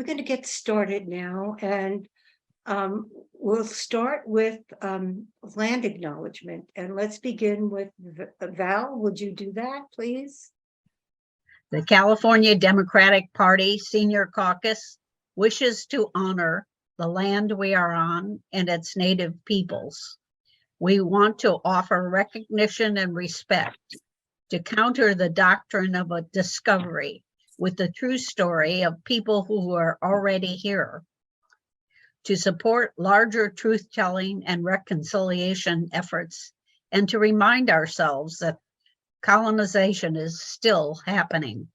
we're going to get started now, and we'll start with land acknowledgement. And let's begin with Val. Would you do that, please? The California Democratic Party Senior Caucus wishes to honor the land we are on and its native peoples. We want to offer recognition and respect to counter the doctrine of a discovery with the true story of people who are already here, to support larger truth-telling and reconciliation efforts, and to remind ourselves that colonization is still happening.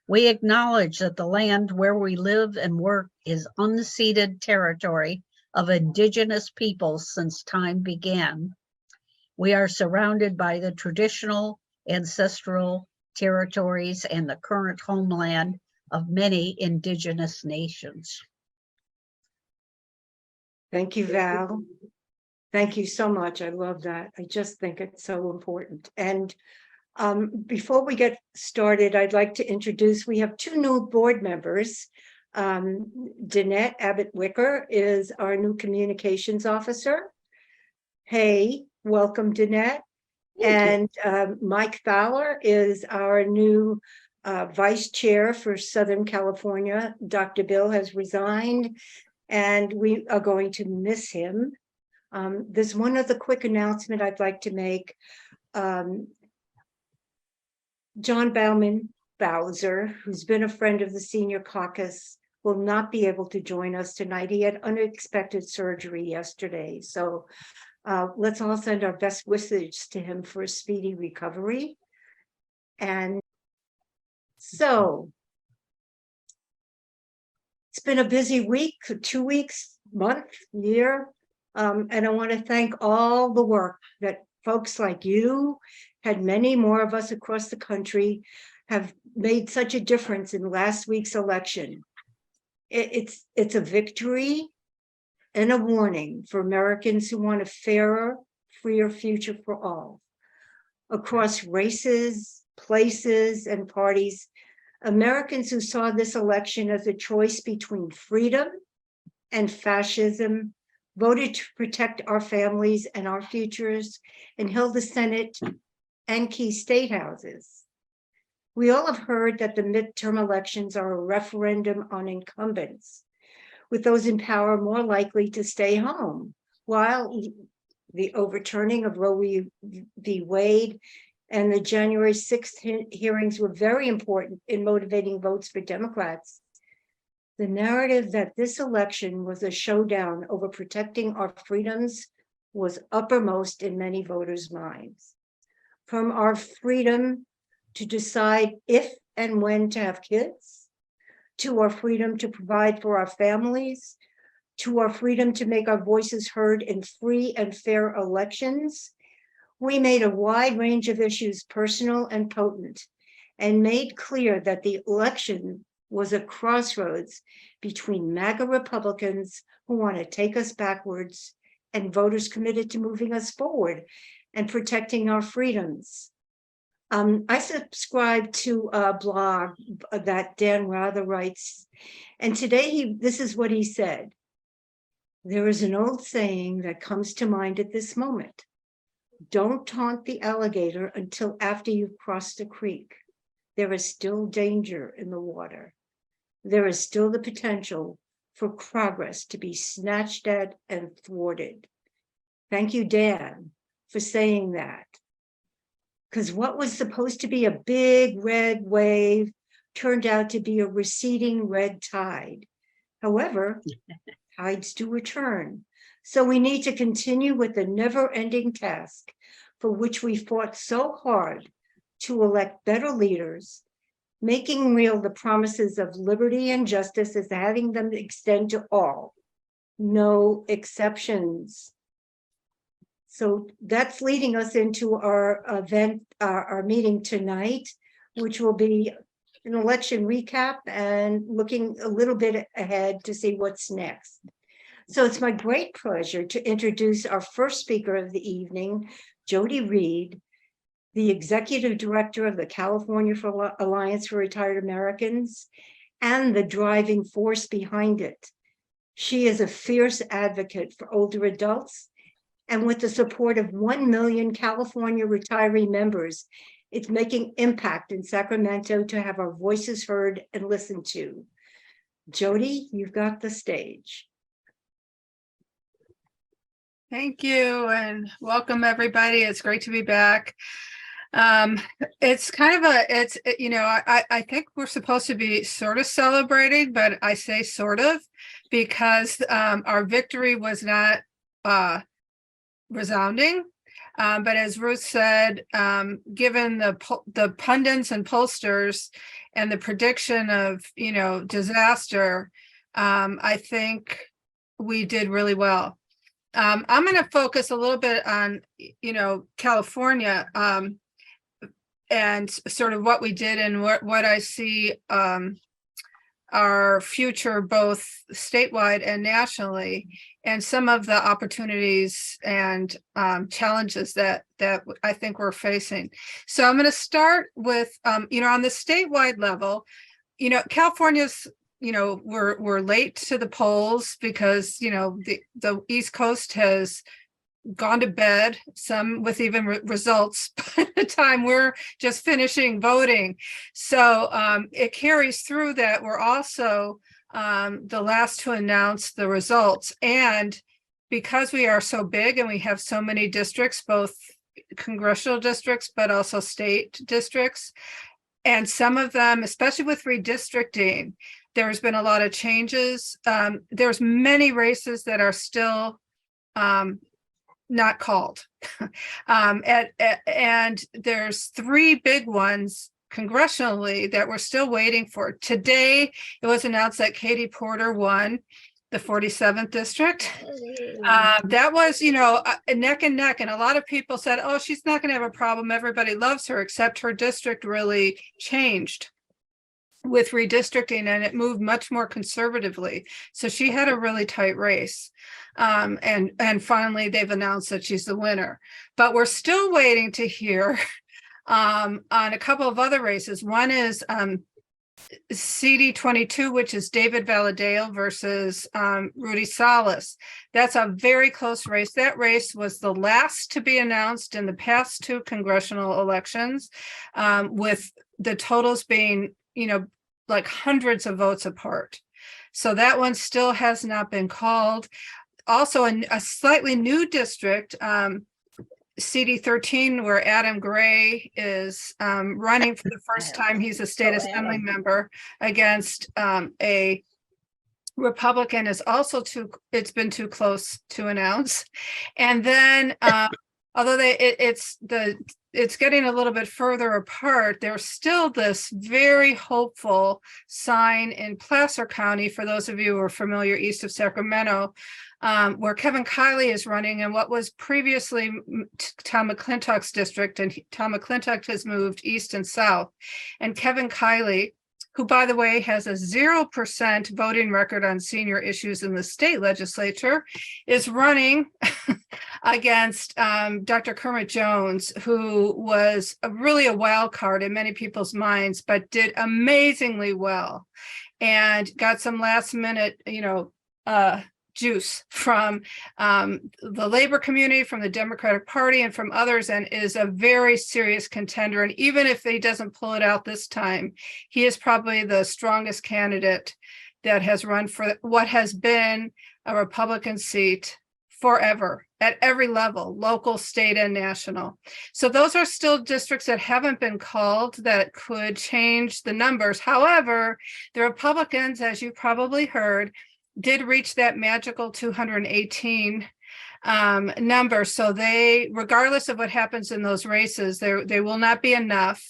We acknowledge that the land where we live and work is unceded territory of indigenous peoples since time began. We are surrounded by the traditional, ancestral territories and the current homeland of many indigenous nations. Thank you, Val. Thank you so much. I love that. I just think it's so important. And before we get started, I'd like to introduce, we have two new board members. Danette Abbott-Wicker is our new communications officer. Hey, welcome, Danette. And Mike Fowler is our new vice chair for Southern California. Dr. Bill has resigned, and we are going to miss him. There's one other quick announcement I'd like to make. John Bauser, who's been a friend of the Senior Caucus, will not be able to join us tonight. He had unexpected surgery yesterday. So let's all send our best wishes to him for a speedy recovery. And so it's been a busy week, 2 weeks, month, year. And I want to thank all the work that folks like you and many more of us across the country have made such a difference in last week's election. It's a victory and a warning for Americans who want a fairer, freer future for all. Across races, places, and parties, Americans who saw this election as a choice between freedom and fascism voted to protect our families and our futures and held the Senate and key state houses. We all have heard that the midterm elections are a referendum on incumbents, with those in power more likely to stay home, while the overturning of Roe v. Wade and the January 6th hearings were very important in motivating votes for Democrats. The narrative that this election was a showdown over protecting our freedoms was uppermost in many voters' minds. From our freedom to decide if and when to have kids, to our freedom to provide for our families, to our freedom to make our voices heard in free and fair elections, we made a wide range of issues personal and potent, and made clear that the election was a crossroads between MAGA Republicans who want to take us backwards and voters committed to moving us forward and protecting our freedoms. I subscribe to a blog that Dan Rather writes, and today this is what he said. There is an old saying that comes to mind at this moment. Don't taunt the alligator until after you've crossed the creek. There is still danger in the water. There is still the potential for progress to be snatched at and thwarted. Thank you, Dan, for saying that. Because what was supposed to be a big red wave turned out to be a receding red tide. However, tides do return. So we need to continue with the never-ending task for which we fought so hard to elect better leaders, making real the promises of liberty and justice as having them extend to all, no exceptions. So that's leading us into our event, our meeting tonight, which will be an election recap and looking a little bit ahead to see what's next. So it's my great pleasure to introduce our first speaker of the evening, Jodi Reid, the Executive Director of the California Alliance for Retired Americans and the driving force behind it. She is a fierce advocate for older adults, and with the support of 1 million California retiree members, it's making impact in Sacramento to have our voices heard and listened to. Jodi, you've got the stage. Thank you and welcome everybody. It's great to be back. It's kind of I think we're supposed to be sort of celebrating, but I say sort of because our victory was not resounding. But as Ruth said, given the pundits and pollsters and the prediction of, disaster, I think we did really well. I'm going to focus a little bit on, California and sort of what we did and what I see our future both statewide and nationally, and some of the opportunities and challenges that I think we're facing. So I'm going to start with, on the statewide level, California's, we're late to the polls because, the East Coast has gone to bed, some with even results by the time we're just finishing voting. So it carries through that we're also the last to announce the results. And because we are so big and we have so many districts, both congressional districts, but also state districts, and some of them, especially with redistricting, there's been a lot of changes. There's many races that are still not called. And there's 3 big ones congressionally that we're still waiting for. Today, it was announced that Katie Porter won the 47th district. That was, neck and neck. And a lot of people said, oh, she's not going to have a problem. Everybody loves her, except her district really changed with redistricting and it moved much more conservatively. So she had a really tight race. And finally, they've announced that she's the winner. But we're still waiting to hear on a couple of other races. One is CD22, which is David Valadao versus Rudy Salas. That's a very close race. That race was the last to be announced in the past 2 congressional elections, with the totals being, like hundreds of votes apart. So that one still has not been called. Also, a slightly new district, CD13, where Adam Gray is running for the first time. He's a state assembly member against a Republican. Is also it's been too close to announce. And then, although it's getting a little bit further apart, there's still this very hopeful sign in Placer County, for those of you who are familiar east of Sacramento, where Kevin Kiley is running in what was previously Tom McClintock's district, and Tom McClintock has moved east and south. And Kevin Kiley, who, by the way, has a 0% voting record on senior issues in the state legislature, is running against Dr. Kermit Jones, who was really a wild card in many people's minds, but did amazingly well and got some last minute, juice from the labor community, from the Democratic Party, and from others, and is a very serious contender. And even if he doesn't pull it out this time, he is probably the strongest candidate that has run for what has been a Republican seat forever at every level, local, state, and national. So those are still districts that haven't been called that could change the numbers. However, the Republicans, as you probably heard, did reach that magical 218 number. So they, regardless of what happens in those races, they will not be enough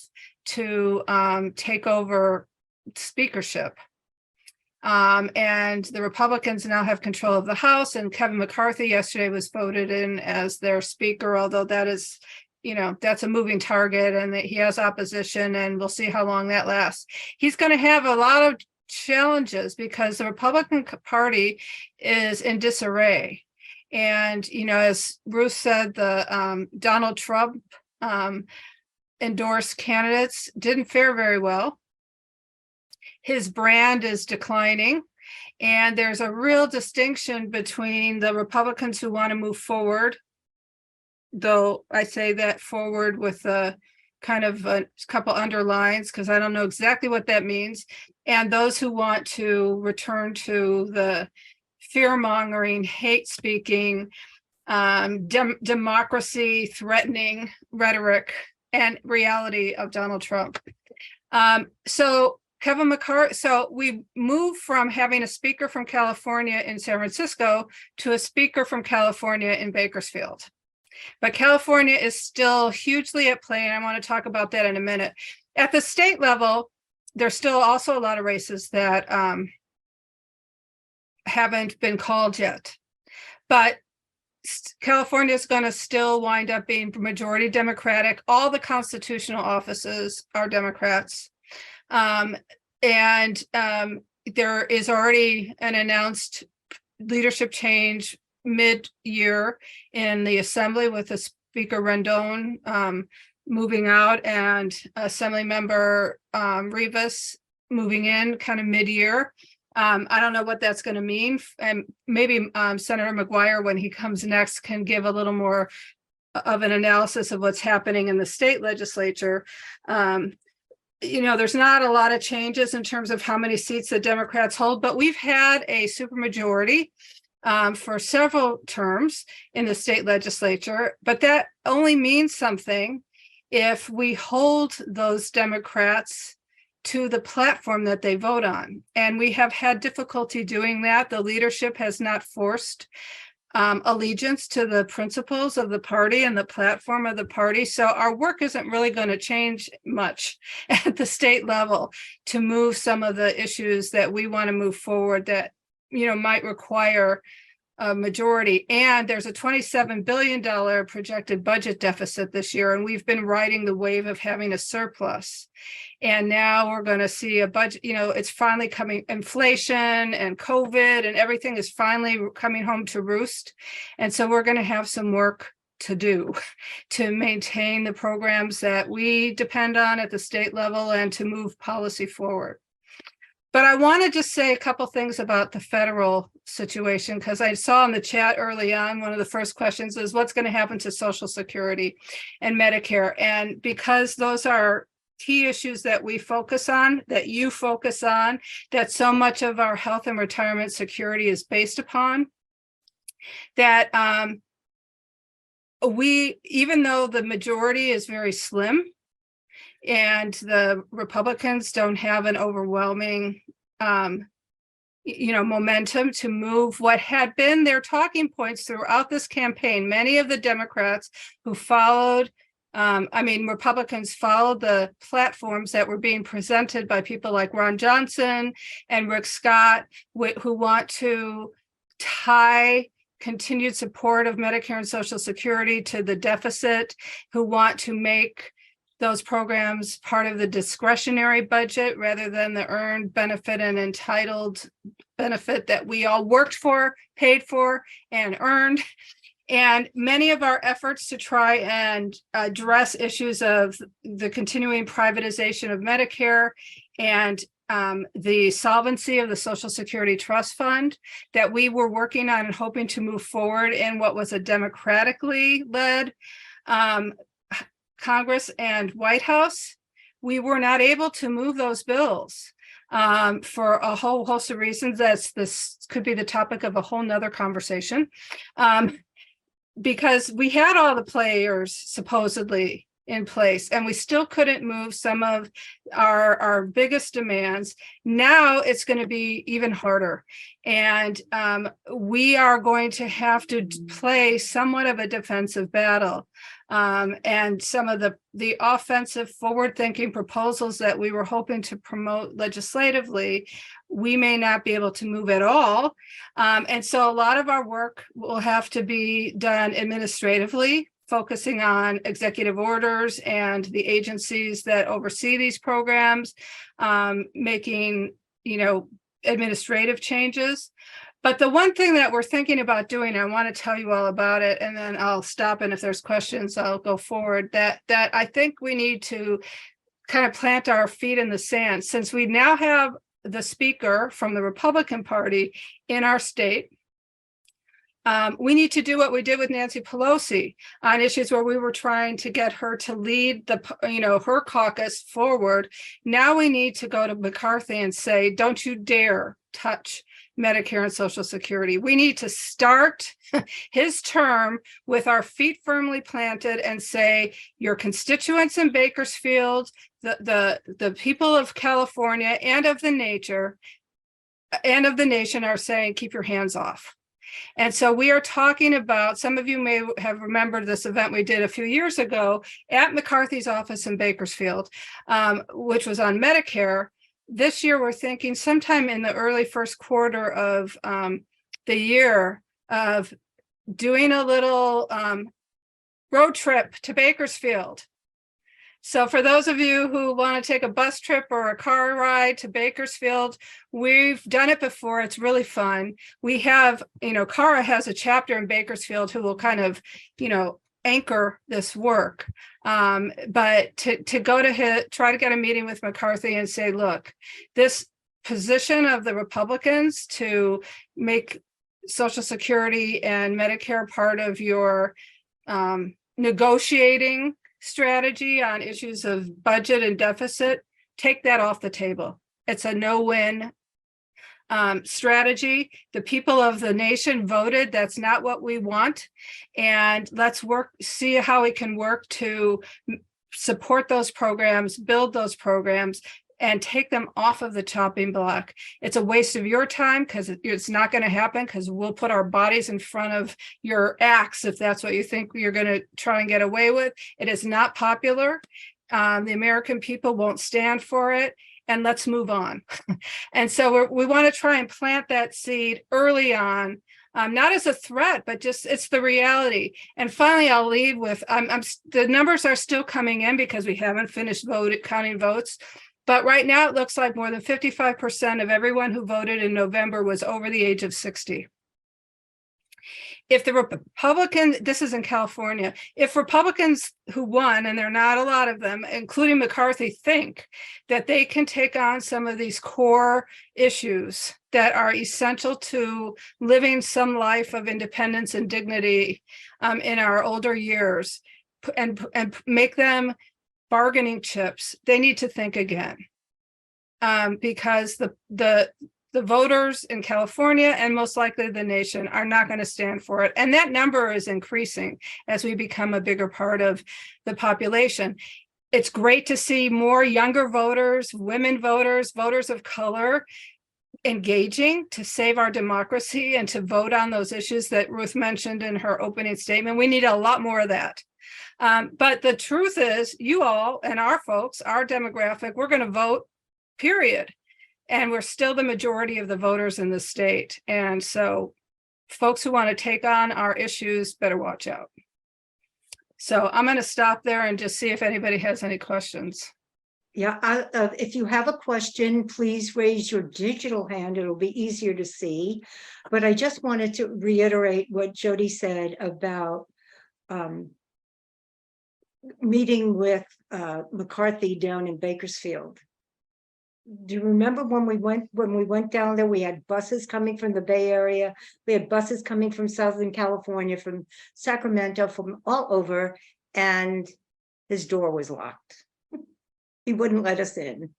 to take over speakership. And the Republicans now have control of the House, and Kevin McCarthy yesterday was voted in as their speaker, although that is, that's a moving target and that he has opposition, and we'll see how long that lasts. He's going to have a lot of challenges because the Republican Party is in disarray. And, as Ruth said, the Donald Trump endorsed candidates didn't fare very well. his brand is declining. And there's a real distinction between the Republicans who want to move forward, though I say that forward with a kind of a couple underlines because I don't know exactly what that means, and those who want to return to the fear-mongering, hate-speaking, democracy threatening rhetoric and reality of Donald Trump. So Kevin McCarthy, so we moved from having a speaker from California in San Francisco to a speaker from California in Bakersfield. But California is still hugely at play, and I want to talk about that in a minute. At the state level, there's still also a lot of races that haven't been called yet. But California is going to still wind up being majority Democratic. All the constitutional offices are Democrats. There is already an announced leadership change mid-year in the assembly with the Speaker Rendon moving out and Assembly Member Rivas moving in kind of mid-year. I don't know what that's going to mean, and maybe Senator McGuire, when he comes next, can give a little more of an analysis of what's happening in the state legislature. You know, there's not a lot of changes in terms of how many seats the Democrats hold, but we've had a supermajority for several terms in the state legislature, but that only means something if we hold those Democrats to the platform that they vote on. And we have had difficulty doing that. The leadership has not forced allegiance to the principles of the party and the platform of the party. So our work isn't really going to change much at the state level to move some of the issues that we want to move forward that, you know, might require a majority. And there's a $27 billion projected budget deficit this year, and we've been riding the wave of having a surplus. And now we're going to see a budget, you know, it's finally coming, inflation and COVID and everything is finally coming home to roost. And so we're going to have some work to do to maintain the programs that we depend on at the state level and to move policy forward. But I want to just say a couple things about the federal situation, because I saw in the chat early on, one of the first questions is what's going to happen to Social Security and Medicare? And because those are key issues that we focus on, that you focus on, that so much of our health and retirement security is based upon, that even though the majority is very slim, and the Republicans don't have an overwhelming, momentum to move what had been their talking points throughout this campaign. Many of the Democrats who followed, Republicans followed the platforms that were being presented by people like Ron Johnson and Rick Scott, who want to tie continued support of Medicare and Social Security to the deficit, who want to make those programs part of the discretionary budget rather than the earned benefit and entitled benefit that we all worked for, paid for, and earned. And many of our efforts to try and address issues of the continuing privatization of Medicare and the solvency of the Social Security Trust Fund that we were working on and hoping to move forward in what was a democratically led Congress and White House, we were not able to move those bills for a whole host of reasons. This could be the topic of a whole nother conversation, because we had all the players supposedly in place and we still couldn't move some of our biggest demands. Now it's going to be even harder. And we are going to have to play somewhat of a defensive battle. And some of the offensive forward-thinking proposals that we were hoping to promote legislatively, we may not be able to move at all. And so a lot of our work will have to be done administratively, focusing on executive orders and the agencies that oversee these programs, making, administrative changes. But the one thing that we're thinking about doing, I want to tell you all about it, and then I'll stop. And if there's questions, I'll go forward. That I think we need to kind of plant our feet in the sand, since we now have the speaker from the Republican Party in our state. We need to do what we did with Nancy Pelosi on issues where we were trying to get her to lead her caucus forward. Now we need to go to McCarthy and say, don't you dare touch Medicare and Social Security. We need to start his term with our feet firmly planted and say, your constituents in Bakersfield, the people of California and of the nation are saying, keep your hands off. And so we are talking about, some of you may have remembered this event we did a few years ago at McCarthy's office in Bakersfield, which was on Medicare. This year, we're thinking sometime in the early first quarter of the year of doing a little road trip to Bakersfield. So for those of you who want to take a bus trip or a car ride to Bakersfield, we've done it before. It's really fun. We have, CARA has a chapter in Bakersfield who will kind of, anchor this work. But to go to try to get a meeting with McCarthy and say, look, this position of the Republicans to make Social Security and Medicare part of your negotiating strategy on issues of budget and deficit, take that off the table. It's a no-win strategy. The people of the nation voted. That's not what we want. And let's see how we can work to support those programs, build those programs, and take them off of the chopping block. It's a waste of your time because it's not going to happen, because we'll put our bodies in front of your axe if that's what you think you're going to try and get away with. It is not popular. The American people won't stand for it, and let's move on. And so we want to try and plant that seed early on, not as a threat, but just it's the reality. And finally, I'll leave with, the numbers are still coming in because we haven't finished counting votes. But right now, it looks like more than 55% of everyone who voted in November was over the age of 60. If the Republicans, this is in California, if Republicans who won, and there are not a lot of them, including McCarthy, think that they can take on some of these core issues that are essential to living some life of independence and dignity in our older years, and make them bargaining chips, they need to think again, because the voters in California and most likely the nation are not going to stand for it. And that number is increasing as we become a bigger part of the population. It's great to see more younger voters, women voters, voters of color engaging to save our democracy and to vote on those issues that Ruth mentioned in her opening statement. We need a lot more of that. But the truth is, you all and our folks, our demographic, we're going to vote, period. And we're still the majority of the voters in the state. And so folks who want to take on our issues better watch out. So I'm going to stop there and just see if anybody has any questions. Yeah, if you have a question, please raise your digital hand. It'll be easier to see. But I just wanted to reiterate what Jodi said about meeting with McCarthy down in Bakersfield. Do you remember when we went down there? We had buses coming from the Bay Area. We had buses coming from Southern California, from Sacramento, from all over, and his door was locked. He wouldn't let us in.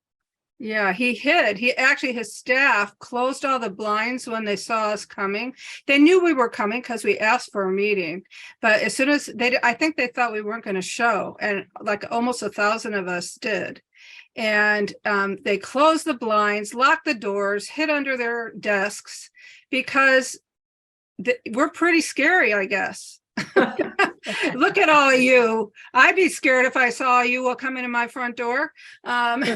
Yeah, he hid. His staff closed all the blinds when they saw us coming. They knew we were coming because we asked for a meeting. But as soon as I think they thought we weren't going to show, and like almost 1,000 of us did. And they closed the blinds, locked the doors, hid under their desks, because we're pretty scary, I guess. Look at all of you. I'd be scared if I saw you all come into my front door. But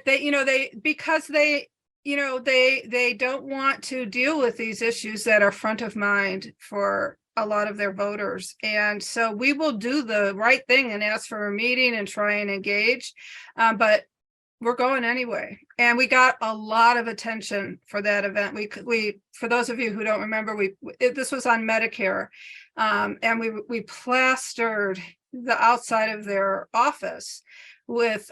they because they don't want to deal with these issues that are front of mind for a lot of their voters. And so we will do the right thing and ask for a meeting and try and engage. But we're going anyway. And we got a lot of attention for that event. We for those of you who don't remember, this was on Medicare, and we plastered the outside of their office with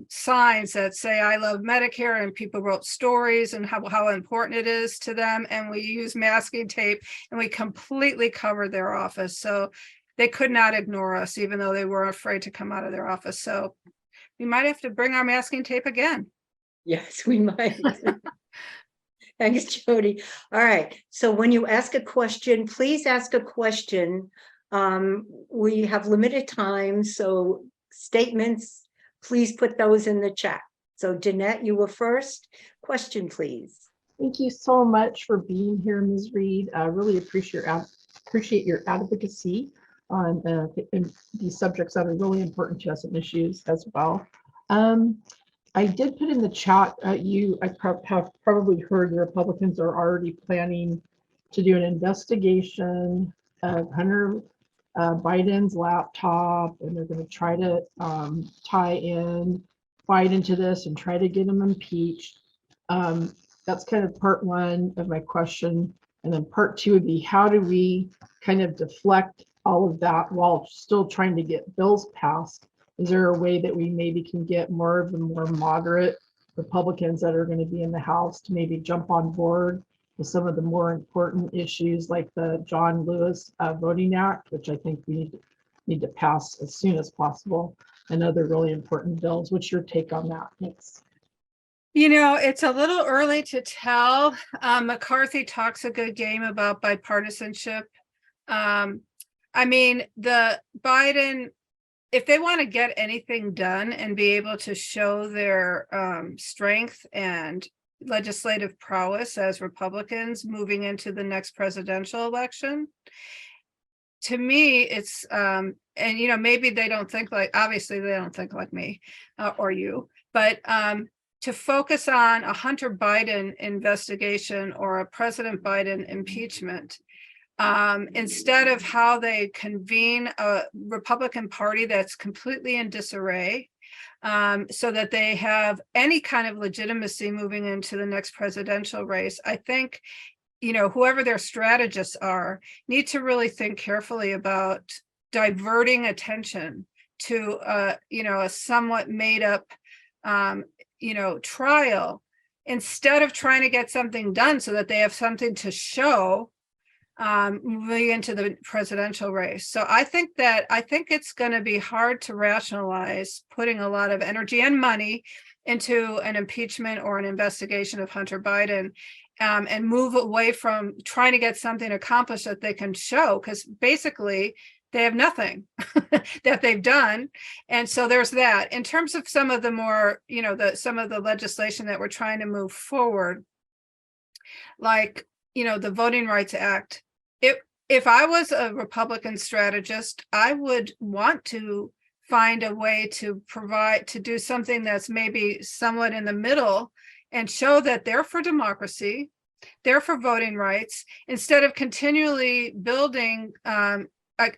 signs that say I love Medicare, and people wrote stories and how important it is to them, and we use masking tape and we completely covered their office. So they could not ignore us, even though they were afraid to come out of their office. So we might have to bring our masking tape again. Yes, we might. Thanks, Jodi. All right, so when you ask a question, please ask a question. We have limited time, so statements, please put those in the chat. So Danette, you were first. Question, please. Thank you so much for being here, Ms. Reid. I really appreciate your advocacy on these subjects that are really important to us and issues as well. I did put in the chat, have probably heard the Republicans are already planning to do an investigation of Hunter Biden's laptop, and they're going to try to tie in Biden into this and try to get him impeached. That's kind of part one of my question. And then part two would be, how do we kind of deflect all of that while still trying to get bills passed? Is there a way that we maybe can get more of the more moderate Republicans that are going to be in the House to maybe jump on board with some of the more important issues like the John Lewis Voting Act, which I think we need to pass as soon as possible, and other really important bills? What's your take on that? Thanks. You know, it's a little early to tell. McCarthy talks a good game about bipartisanship. I mean, the Biden, if they want to get anything done and be able to show their strength and legislative prowess as Republicans moving into the next presidential election, to me, it's, and you know, maybe they don't think like, obviously they don't think like me or you, but to focus on a Hunter Biden investigation or a President Biden impeachment, instead of how they convene a Republican Party that's completely in disarray, so that they have any kind of legitimacy moving into the next presidential race. I think, you know, whoever their strategists are, need to really think carefully about diverting attention to, you know, a somewhat made up, you know, trial, instead of trying to get something done so that they have something to show moving into the presidential race. So I think it's going to be hard to rationalize putting a lot of energy and money into an impeachment or an investigation of Hunter Biden, and move away from trying to get something accomplished that they can show, because basically they have nothing that they've done. And so there's that. In terms of some of the more, you know, some of the legislation that we're trying to move forward, like, you know, the Voting Rights Act, if I was a Republican strategist, I would want to find a way to do something that's maybe somewhat in the middle and show that they're for democracy, they're for voting rights, instead of continually building,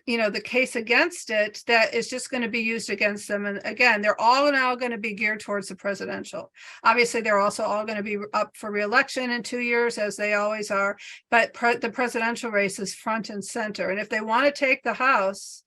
you know, the case against it that is just going to be used against them. And again, they're all now going to be geared towards the presidential. Obviously, they're also all going to be up for re-election in 2 years, as they always are. But the presidential race is front and center. And if they want to take the House,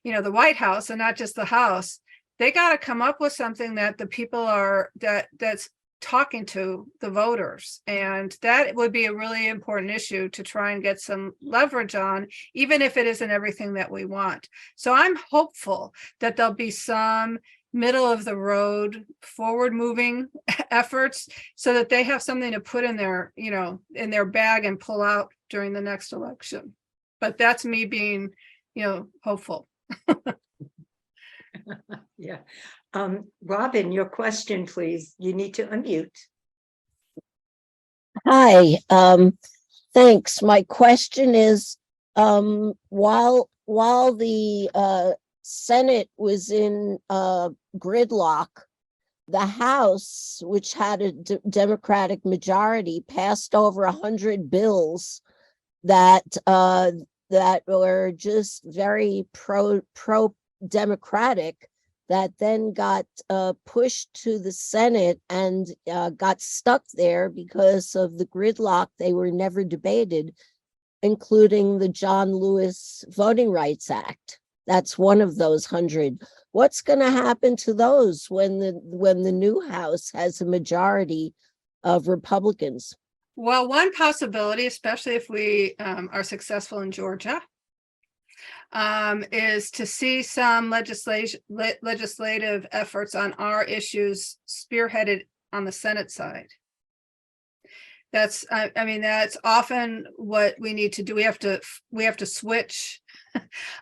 you know, the White House, and not just the House, they got to come up with something that the people are, that's talking to the voters. And that would be a really important issue to try and get some leverage on, even if it isn't everything that we want. So I'm hopeful that there'll be some middle of the road forward moving efforts so that they have something to put in their, you know, in their bag and pull out during the next election. But that's me being, you know, hopeful. Yeah. Robin, your question, please. You need to unmute. Hi, thanks. My question is, while the Senate was in gridlock, the House, which had a Democratic majority, passed over 100 bills that were just very pro-democratic, that then got pushed to the Senate and got stuck there because of the gridlock. They were never debated, including the John Lewis Voting Rights Act That's one of those 100. What's going to happen to those when the new House has a majority of Republicans? Well, one possibility, especially if we are successful in Georgia, is to see some legislative efforts on our issues spearheaded on the Senate side. That's, I mean, that's often what we need to do. We have to switch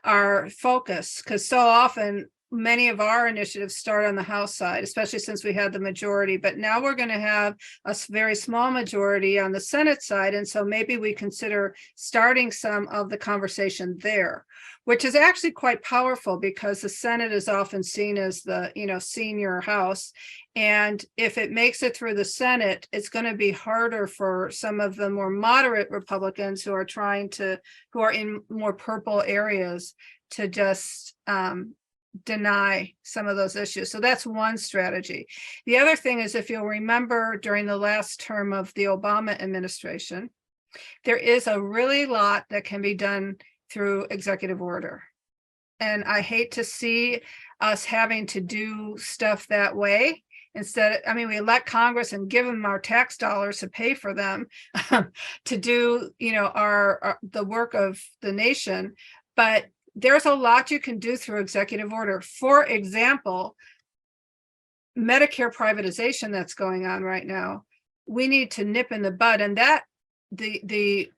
our focus, because so often many of our initiatives start on the House side, especially since we had the majority, but now we're going to have a very small majority on the Senate side. And so maybe we consider starting some of the conversation there, which is actually quite powerful, because the Senate is often seen as the, senior House. And if it makes it through the Senate, it's going to be harder for some of the more moderate Republicans who are in more purple areas to just deny some of those issues. So that's one strategy. The other thing is, if you'll remember, during the last term of the Obama administration, there is a really lot that can be done through executive order. And I hate to see us having to do stuff that way. Instead, I mean, we elect Congress and give them our tax dollars to pay for them to do, the work of the nation. But there's a lot you can do through executive order. For example, Medicare privatization that's going on right now, we need to nip in the bud, and that the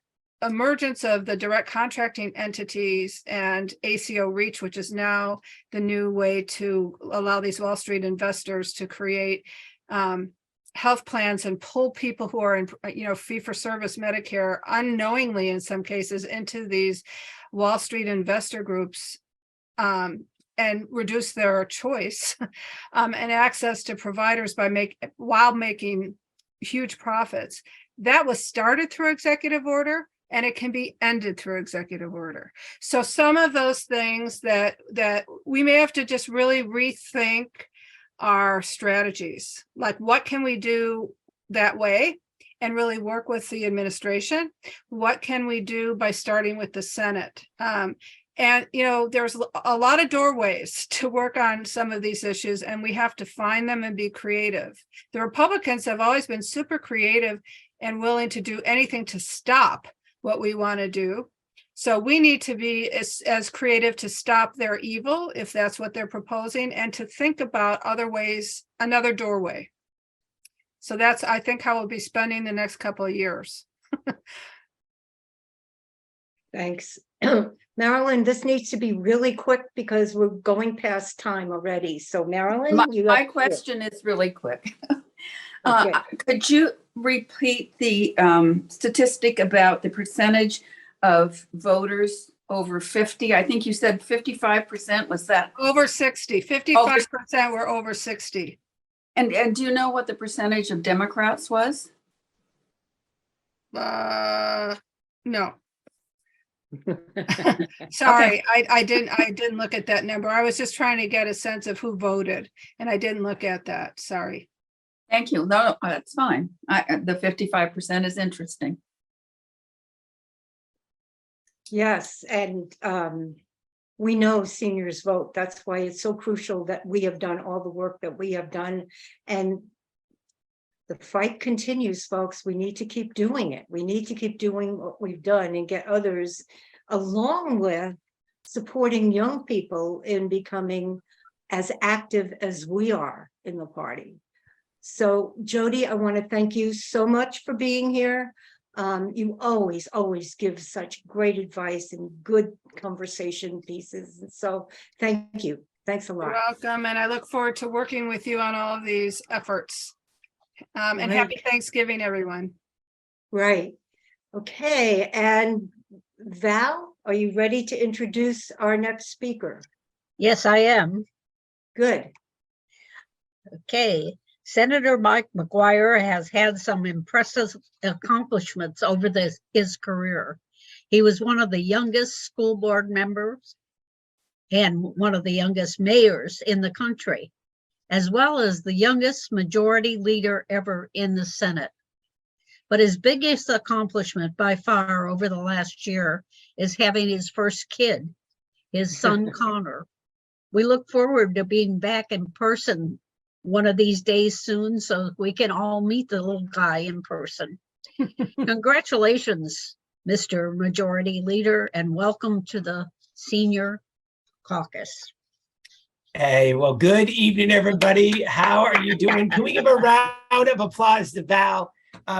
emergence of the direct contracting entities and ACO REACH, which is now the new way to allow these Wall Street investors to create health plans and pull people who are in, fee-for-service Medicare unknowingly, in some cases, into these Wall Street investor groups, and reduce their choice and access to providers while making huge profits. That was started through executive order, and it can be ended through executive order. So some of those things that we may have to just really rethink our strategies, like what can we do that way and really work with the administration? What can we do by starting with the Senate? And, there's a lot of doorways to work on some of these issues, and we have to find them and be creative. The Republicans have always been super creative and willing to do anything to stop what we want to do. So we need to be as creative to stop their evil, if that's what they're proposing, and to think about other ways, another doorway. So that's, I think, how we'll be spending the next couple of years. Thanks. Marilyn, this needs to be really quick because we're going past time already. So Marilyn, my question is really quick. Okay. Could you repeat the statistic about the percentage of voters over 50? I think you said 55%. Was that over 60? 55% were over 60. And do you know what the percentage of Democrats was? No. Sorry, okay. I didn't look at that number. I was just trying to get a sense of who voted, and I didn't look at that. Sorry. Thank you. No, that's fine. The 55% is interesting. Yes, and we know seniors vote. That's why it's so crucial that we have done all the work that we have done. And the fight continues, folks. We need to keep doing it. We need to keep doing what we've done and get others, along with supporting young people in becoming as active as we are in the party. So, Jodi, I want to thank you so much for being here. You always give such great advice and good conversation pieces. And so thank you. Thanks a lot. You're welcome. And I look forward to working with you on all of these efforts. And happy Thanksgiving, everyone. Right. Okay. And Val, are you ready to introduce our next speaker? Yes, I am. Good. Okay. Senator Mike McGuire has had some impressive accomplishments over his career. He was one of the youngest school board members and one of the youngest mayors in the country, as well as the youngest majority leader ever in the Senate. But his biggest accomplishment by far over the last year is having his first kid. his son Connor. We look forward to being back in person one of these days soon so we can all meet the little guy in person. Congratulations, Mr. Majority Leader, and welcome to the Senior Caucus. Hey, well, good evening, everybody. How are you doing? Can we give a round of applause to Val?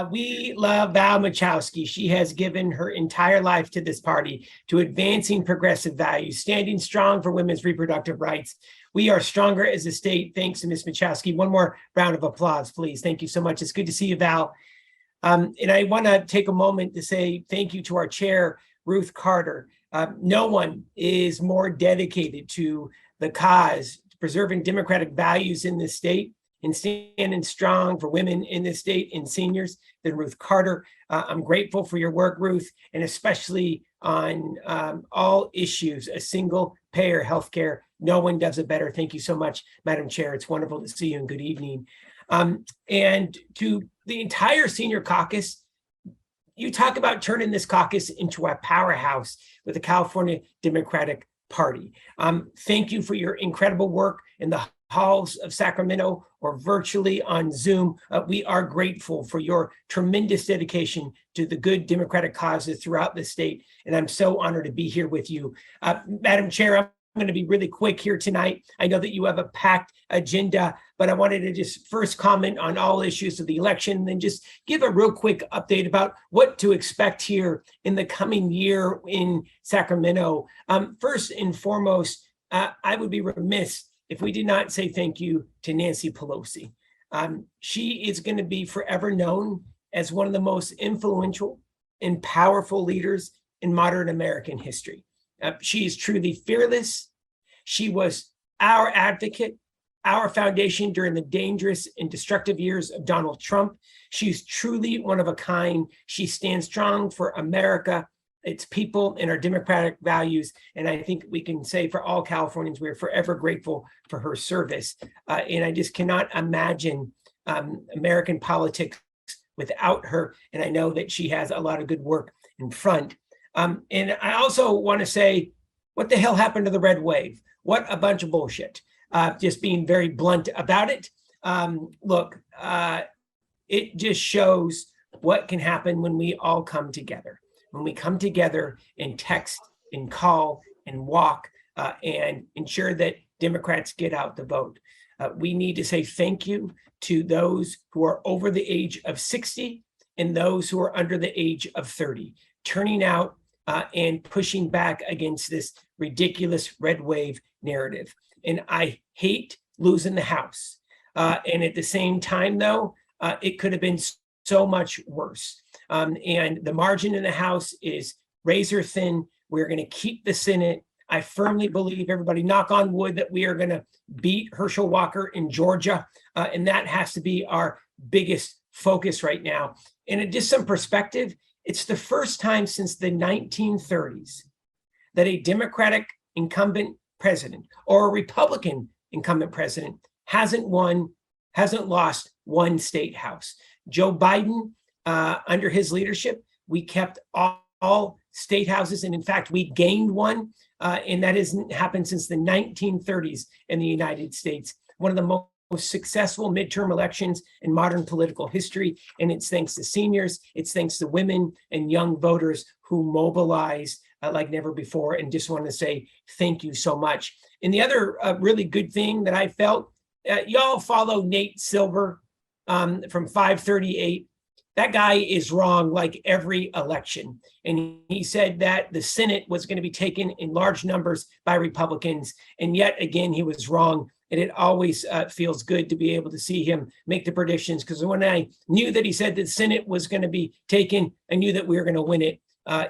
We love Val Machowski. She has given her entire life to this party, to advancing progressive values, standing strong for women's reproductive rights. We are stronger as a state, thanks to Ms. Machowski. One more round of applause, please. Thank you so much. It's good to see you, Val. And I want to take a moment to say thank you to our chair, Ruth Carter. No one is more dedicated to the cause, preserving democratic values in this state and standing strong for women in this state and seniors than Ruth Carter. I'm grateful for your work, Ruth, and especially on all issues, a single payer healthcare. No one does it better. Thank you so much, Madam Chair. It's wonderful to see you and good evening. And to the entire Senior Caucus, you talk about turning this caucus into a powerhouse with the California Democratic Party. Thank you for your incredible work in the halls of Sacramento or virtually on Zoom. We are grateful for your tremendous dedication to the good democratic causes throughout the state. And I'm so honored to be here with you. Madam Chair, I'm going to be really quick here tonight. I know that you have a packed agenda, but I wanted to just first comment on all issues of the election and then just give a real quick update about what to expect here in the coming year in Sacramento. First and foremost, I would be remiss if we did not say thank you to Nancy Pelosi. She is going to be forever known as one of the most influential and powerful leaders in modern American history. She is truly fearless. She was our advocate, our foundation during the dangerous and destructive years of Donald Trump. She's truly one of a kind. She stands strong for America, its people, and our democratic values. And I think we can say for all Californians, we're forever grateful for her service. And I just cannot imagine American politics without her. And I know that she has a lot of good work in front. And I also want to say, what the hell happened to the red wave? What a bunch of bullshit. Just being very blunt about it. Look, it just shows what can happen when we all come together. When we come together and text and call and walk and ensure that Democrats get out the vote. We need to say thank you to those who are over the age of 60 and those who are under the age of 30, turning out and pushing back against this ridiculous red wave narrative. And I hate losing the House. And at the same time, though, it could have been so much worse. And the margin in the House is razor thin. We're going to keep the Senate. I firmly believe, everybody knock on wood, that we are going to beat Herschel Walker in Georgia. And that has to be our biggest focus right now. And just some perspective, it's the first time since the 1930s that a Democratic incumbent president or a Republican incumbent president hasn't lost one state house. Joe Biden, under his leadership, we kept all state houses. And in fact, we gained one. And that hasn't happened since the 1930s in the United States. One of the most successful midterm elections in modern political history. And it's thanks to seniors, it's thanks to women and young voters who mobilized like never before. And just want to say thank you so much. And the other really good thing that I felt, y'all follow Nate Silver from 538. That guy is wrong like every election. And he said that the Senate was going to be taken in large numbers by Republicans. And yet again, he was wrong. And it always feels good to be able to see him make the predictions, because when I knew that he said that the Senate was going to be taken, I knew that we were going to win it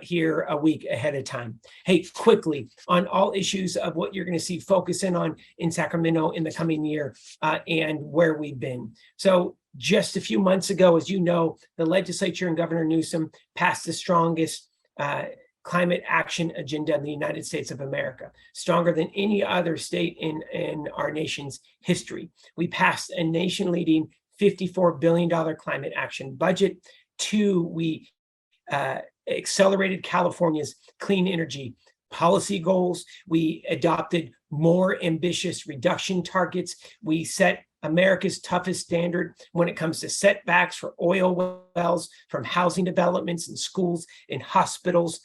here a week ahead of time. Hey, quickly on all issues of what you're going to see focus in on in Sacramento in the coming year and where we've been. So just a few months ago, as you know, the legislature and Governor Newsom passed the strongest climate action agenda in the United States of America, stronger than any other state in our nation's history. We passed a nation-leading $54 billion climate action budget. 2, we accelerated California's clean energy policy goals. We adopted more ambitious reduction targets. We set America's toughest standard when it comes to setbacks for oil wells, from housing developments and schools and hospitals.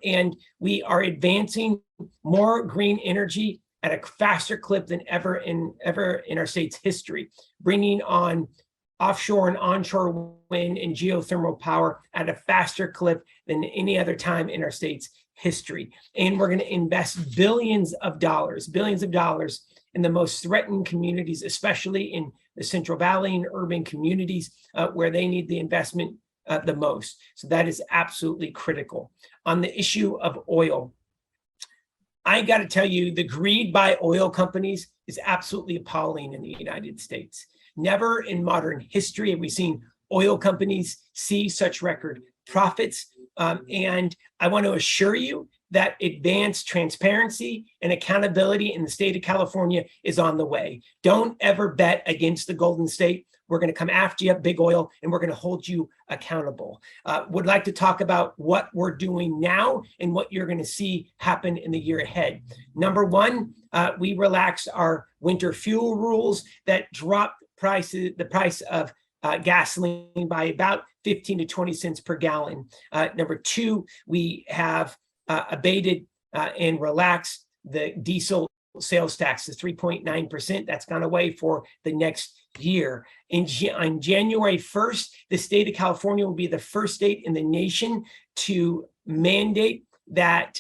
And we are advancing more green energy at a faster clip than ever in our state's history, bringing on offshore and onshore wind and geothermal power at a faster clip than any other time in our state's history. And we're going to invest billions of dollars in the most threatened communities, especially in the Central Valley and urban communities where they need the investment the most. So that is absolutely critical. On the issue of oil, I got to tell you, the greed by oil companies is absolutely appalling in the United States. Never in modern history have we seen oil companies see such record profits. And I want to assure you that advanced transparency and accountability in the state of California is on the way. Don't ever bet against the Golden State. We're going to come after you, big oil, and we're going to hold you accountable. Would like to talk about what we're doing now and what you're going to see happen in the year ahead. Number one, we relaxed our winter fuel rules that dropped the price of gasoline by about 15 to 20 cents per gallon. Number two, we have abated and relaxed the diesel sales tax to 3.9%. That's gone away for the next year. On January 1st, the state of California will be the first state in the nation to mandate that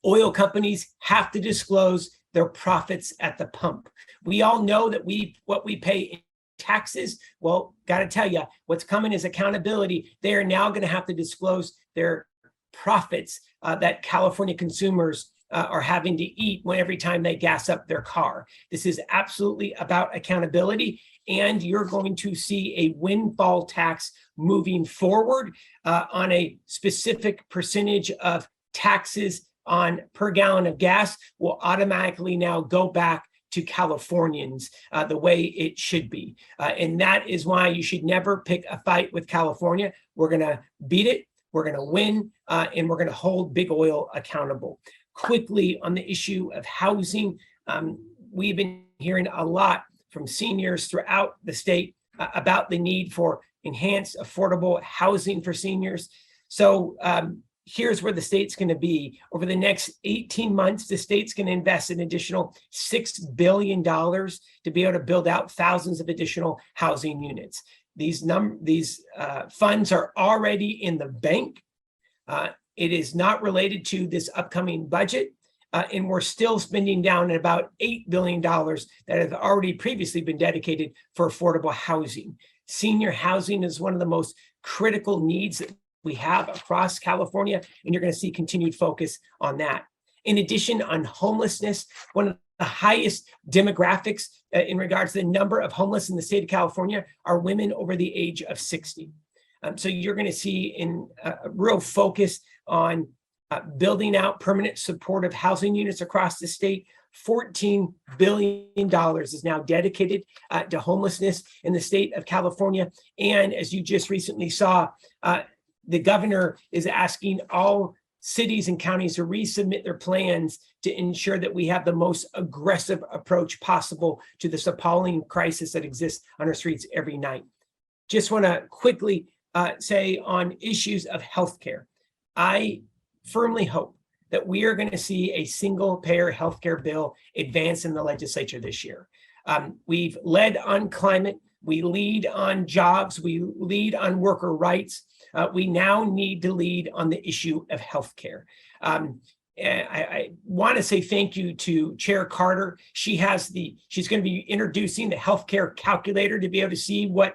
oil companies have to disclose their profits at the pump. We all know that what we pay in taxes. Well, got to tell you, what's coming is accountability. They are now going to have to disclose their profits that California consumers are having to eat every time they gas up their car. This is absolutely about accountability, and you're going to see a windfall tax moving forward on a specific percentage of taxes on per gallon of gas will automatically now go back to Californians the way it should be. And that is why you should never pick a fight with California. We're going to beat it. We're going to win, and we're going to hold big oil accountable. Quickly on the issue of housing, we've been hearing a lot from seniors throughout the state about the need for enhanced affordable housing for seniors. So here's where the state's going to be. Over the next 18 months, the state's going to invest an additional $6 billion to be able to build out thousands of additional housing units. These funds are already in the bank. It is not related to this upcoming budget, and we're still spending down at about $8 billion that have already previously been dedicated for affordable housing. Senior housing is one of the most critical needs that we have across California, and you're going to see continued focus on that. In addition, on homelessness, one of the highest demographics in regards to the number of homeless in the state of California are women over the age of 60. So you're going to see a real focus on building out permanent supportive housing units across the state. $14 billion is now dedicated to homelessness in the state of California. And as you just recently saw, the governor is asking all cities and counties to resubmit their plans to ensure that we have the most aggressive approach possible to this appalling crisis that exists on our streets every night. Just want to quickly say on issues of healthcare, I firmly hope that we are going to see a single payer healthcare bill advance in the legislature this year. We've led on climate, we lead on jobs, we lead on worker rights. We now need to lead on the issue of healthcare. I want to say thank you to Chair Carter. She's going to be introducing the healthcare calculator to be able to see what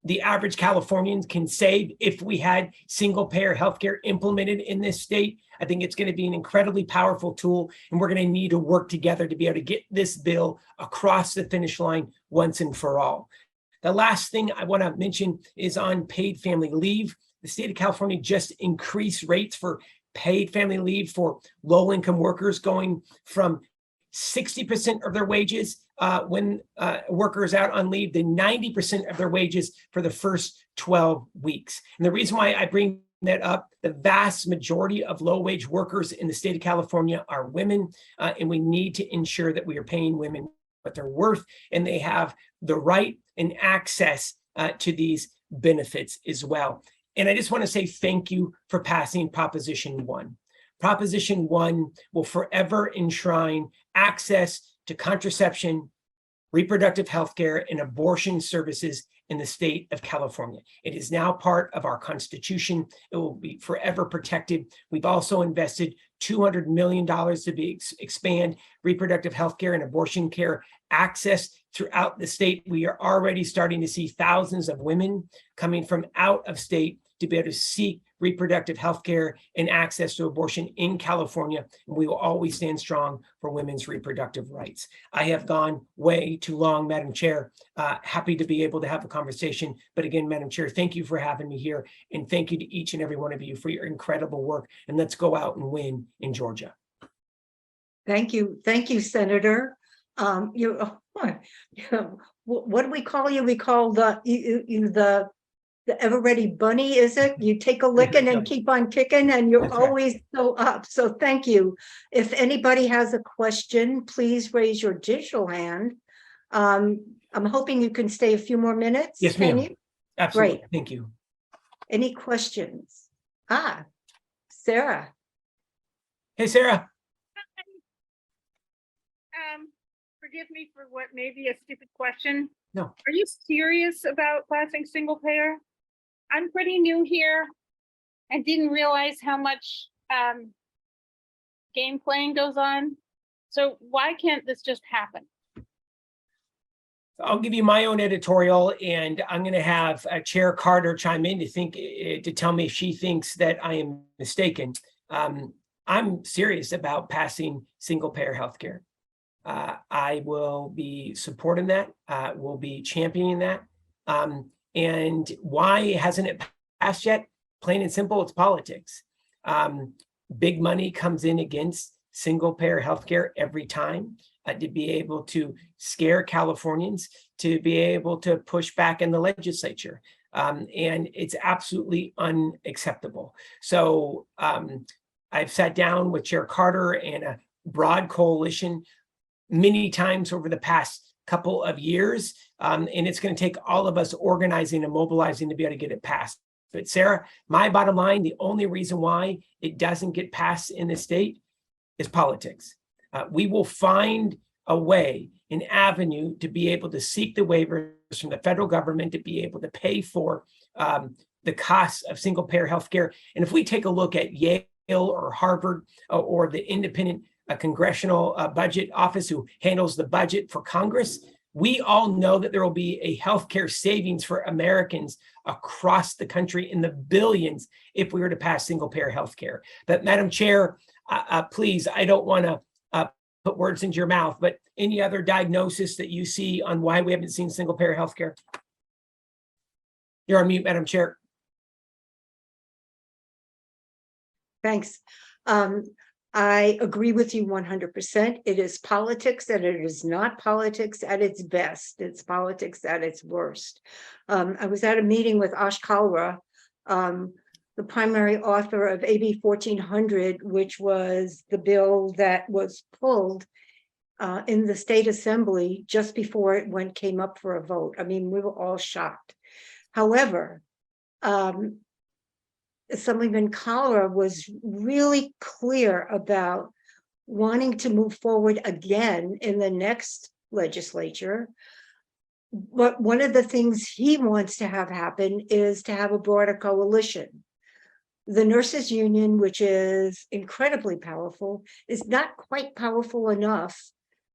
the average Californian can save if we had single payer healthcare implemented in this state. I think it's going to be an incredibly powerful tool, and we're going to need to work together to be able to get this bill across the finish line once and for all. The last thing I want to mention is on paid family leave. The state of California just increased rates for paid family leave for low-income workers, going from 60% of their wages when a worker is out on leave to 90% of their wages for the first 12 weeks. And the reason why I bring that up. The vast majority of low-wage workers in the state of California are women, and we need to ensure that we are paying women what they're worth, and they have the right and access to these benefits as well. And I just want to say thank you for passing Proposition 1. Proposition 1 will forever enshrine access to contraception, reproductive health care, and abortion services in the state of California. It is now part of our Constitution. It will be forever protected. We've also invested $200 million to expand reproductive health care and abortion care access throughout the state. We are already starting to see thousands of women coming from out of state to be able to seek reproductive health care and access to abortion in California. And we will always stand strong for women's reproductive rights. I have gone way too long, Madam Chair. Happy to be able to have a conversation. But again, Madam Chair, thank you for having me here. And thank you to each and every one of you for your incredible work. And let's go out and win in Georgia. Thank you. Thank you, Senator. What do we call you? We call the ever-ready bunny, is it? You take a licking and keep on kicking, and you're That's right. always so up. So thank you. If anybody has a question, please raise your digital hand. I'm hoping you can stay a few more minutes. Yes, Can ma'am. you? Absolutely. Great. Thank you. Any questions? Sarah. Hey, Sarah. Forgive me for what may be a stupid question. No. Are you serious about passing single payer? I'm pretty new here and didn't realize how much game playing goes on. So why can't this just happen? I'll give you my own editorial, and I'm going to have Chair Carter chime in to tell me if she thinks that I am mistaken. I'm serious about passing single payer healthcare. I will be supporting that. We'll be championing that. And why hasn't it passed yet? Plain and simple, it's politics. Big money comes in against single payer healthcare every time to be able to scare Californians, to be able to push back in the legislature. And it's absolutely unacceptable. So I've sat down with Chair Carter and a broad coalition many times over the past couple of years, and it's going to take all of us organizing and mobilizing to be able to get it passed. But Sarah, my bottom line, the only reason why it doesn't get passed in the state is politics. We will find a way, an avenue to be able to seek the waivers from the federal government to be able to pay for the costs of single payer healthcare. And if we take a look at Yale or Harvard or the independent congressional budget office who handles the budget for Congress, we all know that there will be a healthcare savings for Americans across the country in the billions if we were to pass single payer healthcare. But Madam Chair, please, I don't want to put words into your mouth, but any other diagnosis that you see on why we haven't seen single payer healthcare? You're on mute, Madam Chair. Thanks. I agree with you 100%. It is politics, and it is not politics at its best. It's politics at its worst. I was at a meeting with Ash Kalra, the primary author of AB 1400, which was the bill that was pulled in the state assembly just before it came up for a vote. I mean, we were all shocked. However, Assemblyman Kalra was really clear about wanting to move forward again in the next legislature. But one of the things he wants to have happen is to have a broader coalition. The nurses union, which is incredibly powerful, is not quite powerful enough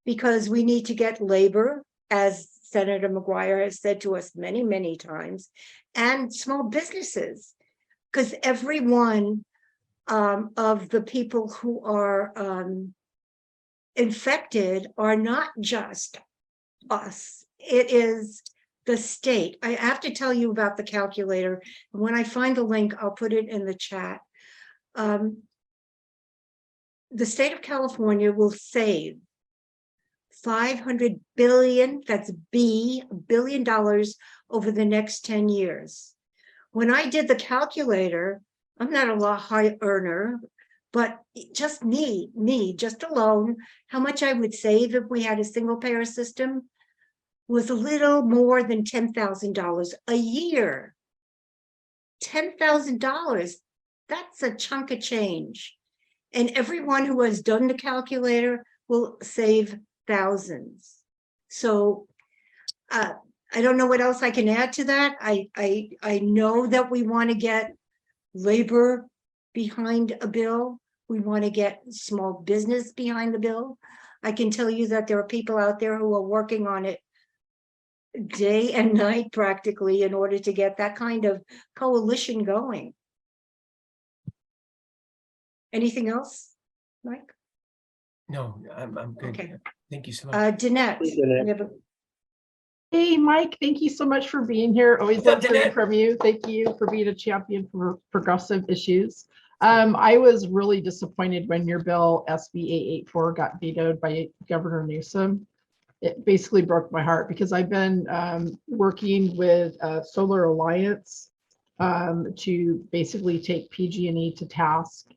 because we need to get labor, as Senator McGuire has said to us many, many times, and small businesses. Because every one of the people who are infected are not just us. It is the state. I have to tell you about the calculator. When I find the link, I'll put it in the chat. The state of California will save $500 billion, that's $1 billion over the next 10 years. When I did the calculator, I'm not a lot high earner, but just me, just alone, how much I would save if we had a single payer system was a little more than $10,000 a year. $10,000, that's a chunk of change. And everyone who has done the calculator will save thousands. So I don't know what else I can add to that. I know that we want to get labor behind a bill. We want to get small business behind the bill. I can tell you that there are people out there who are working on it day and night practically in order to get that kind of coalition going. Anything else, Mike? No, I'm good. Okay. Thank you so much. Danette, we have a- Hey, Mike, thank you so much for being here. Always What's up, love hearing Jeanette? from you. Thank you for being a champion for progressive issues. I was really disappointed when your bill SB 884 got vetoed by Governor Newsom. It basically broke my heart because I've been working with Solar Alliance to basically take PG&E to task.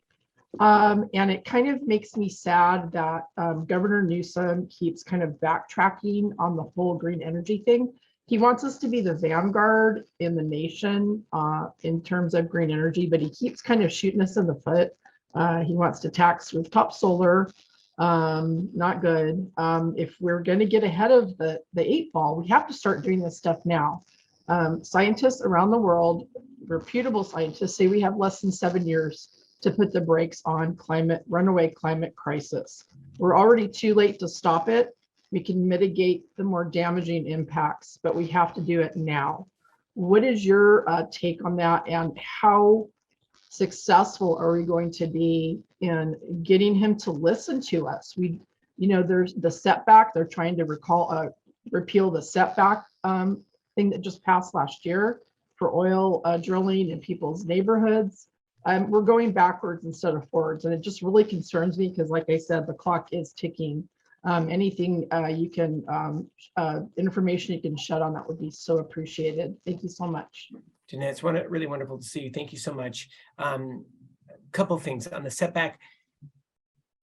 And it kind of makes me sad that Governor Newsom keeps kind of backtracking on the whole green energy thing. He wants us to be the vanguard in the nation in terms of green energy, but he keeps kind of shooting us in the foot. He wants to tax rooftop solar. Not good. If we're going to get ahead of the 8 ball, we have to start doing this stuff now. Scientists around the world, reputable scientists, say we have less than 7 years to put the brakes on runaway climate crisis. We're already too late to stop it. We can mitigate the more damaging impacts, but we have to do it now. What is your take on that, and how successful are we going to be in getting him to listen to us? There's the setback. They're trying to repeal the setback thing that just passed last year for oil drilling in people's neighborhoods. We're going backwards instead of forwards, and it just really concerns me because, like I said, the clock is ticking. Anything you can, information you can shed on that would be so appreciated. Thank you so much. Jeanette, it's really wonderful to see you. Thank you so much. Couple things on the setback.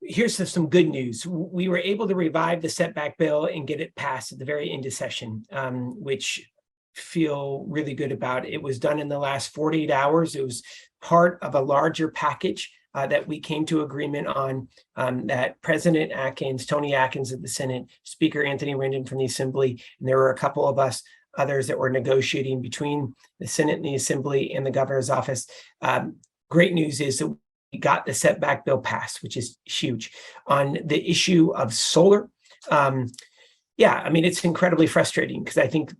Here's some good news. We were able to revive the setback bill and get it passed at the very end of session, which feel really good about. It was done in the last 48 hours. It was part of a larger package that we came to agreement on, that President Atkins, Tony Atkins of the Senate, Speaker Anthony Rendon from the Assembly, and there were a couple of others that were negotiating between the Senate and the Assembly and the governor's office. Great news is that we got the setback bill passed, which is huge. On the issue of solar, it's incredibly frustrating because I think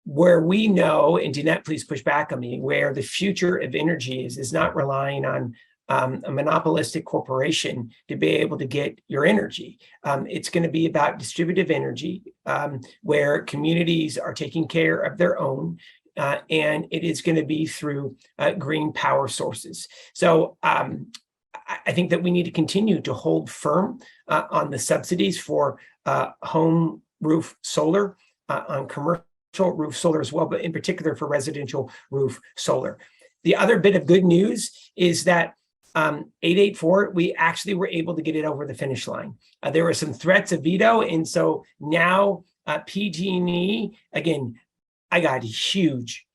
where we know, and Jeanette, please push back on me, where the future of energy is not relying on a monopolistic corporation to be able to get your energy. It's going to be about distributive energy, where communities are taking care of their own, and it is going to be through green power sources. So I think that we need to continue to hold firm on the subsidies for home roof solar, on commercial roof solar as well, but in particular for residential roof solar. The other bit of good news is that 884, we actually were able to get it over the finish line. There were some threats of veto, and so now PG&E, again, I got huge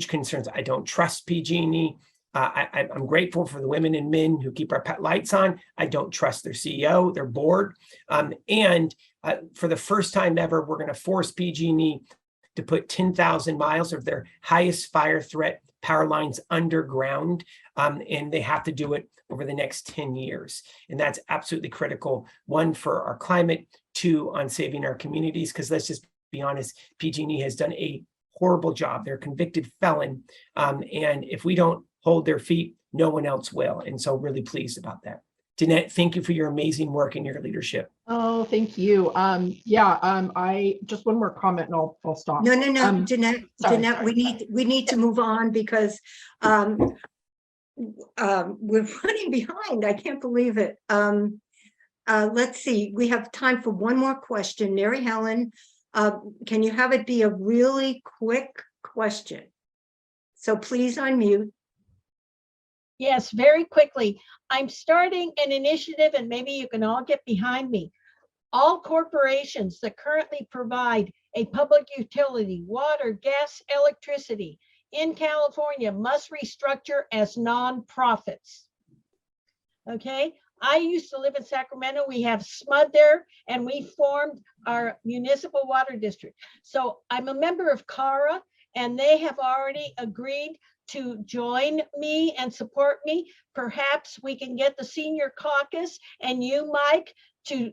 concerns. I don't trust PG&E. I'm grateful for the women and men who keep our lights on. I don't trust their CEO, their board, and for the first time ever, we're going to force PG&E to put 10,000 miles of their highest fire threat power lines underground, and they have to do it over the next 10 years. And that's absolutely critical, one, for our climate, two, on saving our communities, because let's just be honest, PG&E has done a horrible job. They're a convicted felon, and if we don't hold their feet, no one else will. And so really pleased about that. Jeanette, thank you for your amazing work and your leadership. Oh, thank you. I just one more comment and I'll stop. No, Jeanette, Sorry. we need to move on because we're running behind. I can't believe it. Let's see, we have time for one more question. Mary Helen, can you have it be a really quick question? So please unmute. Yes, very quickly. I'm starting an initiative, and maybe you can all get behind me. All corporations that currently provide a public utility, water, gas, electricity in California must restructure as nonprofits. Okay, I used to live in Sacramento. We have SMUD there, and we formed our municipal water district. So I'm a member of CARA, and they have already agreed to join me and support me. Perhaps we can get the Senior Caucus and you, Mike, to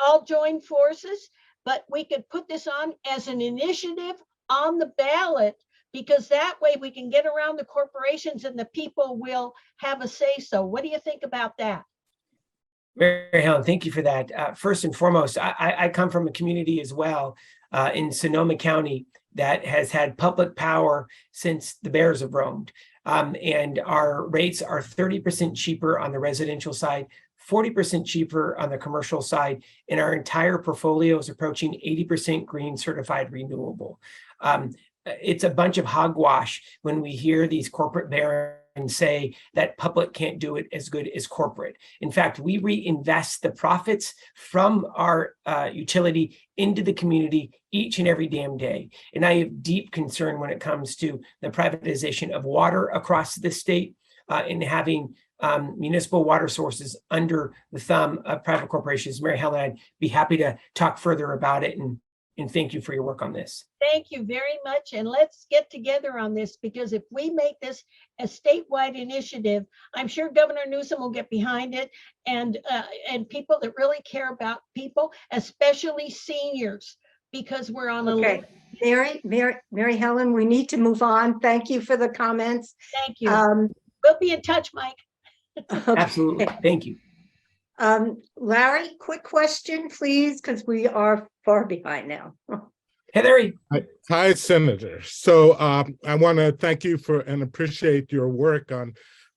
all join forces, but we could put this on as an initiative on the ballot, because that way we can get around the corporations and the people will have a say so. What do you think about that? Mary Helen, thank you for that. First and foremost, I come from a community as well in Sonoma County that has had public power since the Bears have roamed. And our rates are 30% cheaper on the residential side, 40% cheaper on the commercial side, and our entire portfolio is approaching 80% green certified renewable. It's a bunch of hogwash when we hear these corporate barons say that public can't do it as good as corporate. In fact, we reinvest the profits from our utility into the community each and every damn day. And I have deep concern when it comes to the privatization of water across the state and having municipal water sources under the thumb of private corporations. Mary Helen, I'd be happy to talk further about it, and thank you for your work on this. Thank you very much. And let's get together on this, because if we make this a statewide initiative, I'm sure Governor Newsom will get behind it, and people that really care about people, especially seniors, because we're on a Okay, Mary Helen, we need to move on. Thank you for the comments. Thank you. We'll be in touch, Mike. Okay. Absolutely. Thank you. Larry, quick question, please, because we are far behind now. Hey, Larry. Hi, Senator. So I want to thank you for and appreciate your work on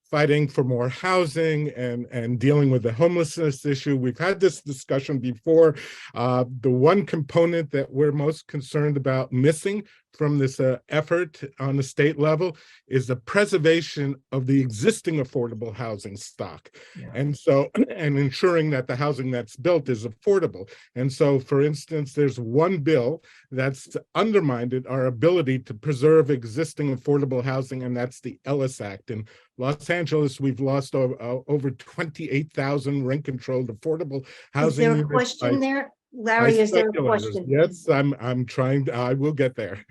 fighting for more housing and dealing with the homelessness issue. We've had this discussion before. The one component that we're most concerned about missing from this effort on the state level is the preservation of the existing affordable housing stock. Yeah. And ensuring that the housing that's built is affordable. And so, for instance, there's one bill that's undermined our ability to preserve existing affordable housing, and that's the Ellis Act. In Los Angeles, we've lost over 28,000 rent-controlled affordable housing. Is there a question there? Larry, is there a question? Yes, I'm trying. I will get there.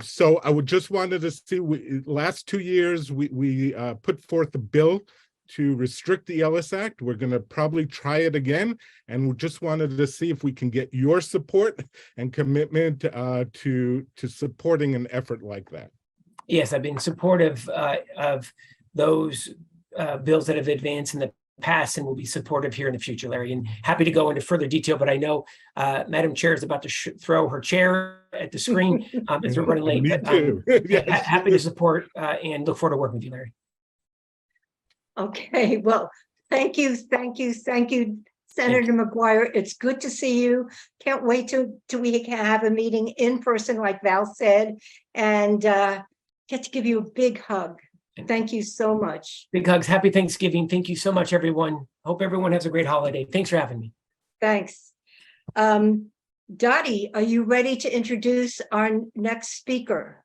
So I would just wanted to see. Last 2 years, we put forth a bill to restrict the Ellis Act. We're going to probably try it again, and we just wanted to see if we can get your support and commitment to supporting an effort like that. Yes, I've been supportive of those bills that have advanced in the past and will be supportive here in the future, Larry, and happy to go into further detail, but I know Madam Chair is about to throw her chair at the screen as we're running late. Me too. Yes. Happy to support and look forward to working with you, Larry. Okay, well, thank you, Senator McGuire. It's good to see you. Can't wait till we can have a meeting in person, like Val said, and get to give you a big hug. Thank you so much. Big hugs. Happy Thanksgiving. Thank you so much, everyone. Hope everyone has a great holiday. Thanks for having me. Thanks. Dottie, are you ready to introduce our next speaker?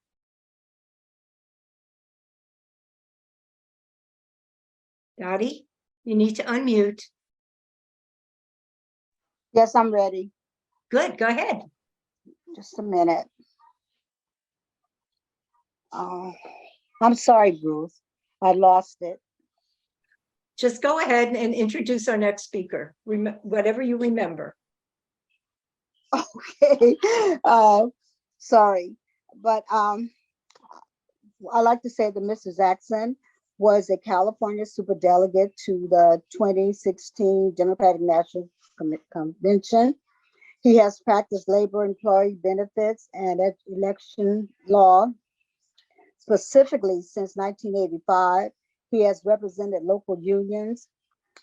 Dottie, you need to unmute. Yes, I'm ready. Good, go ahead. Just a minute. I'm sorry, Bruce. I lost it. Just go ahead and introduce our next speaker, whatever you remember. Okay. Sorry, but I like to say that Mr. Zakson was a California superdelegate to the 2016 Democratic National Convention. He has practiced labor, employee benefits, and election law. Specifically, since 1985, he has represented local unions,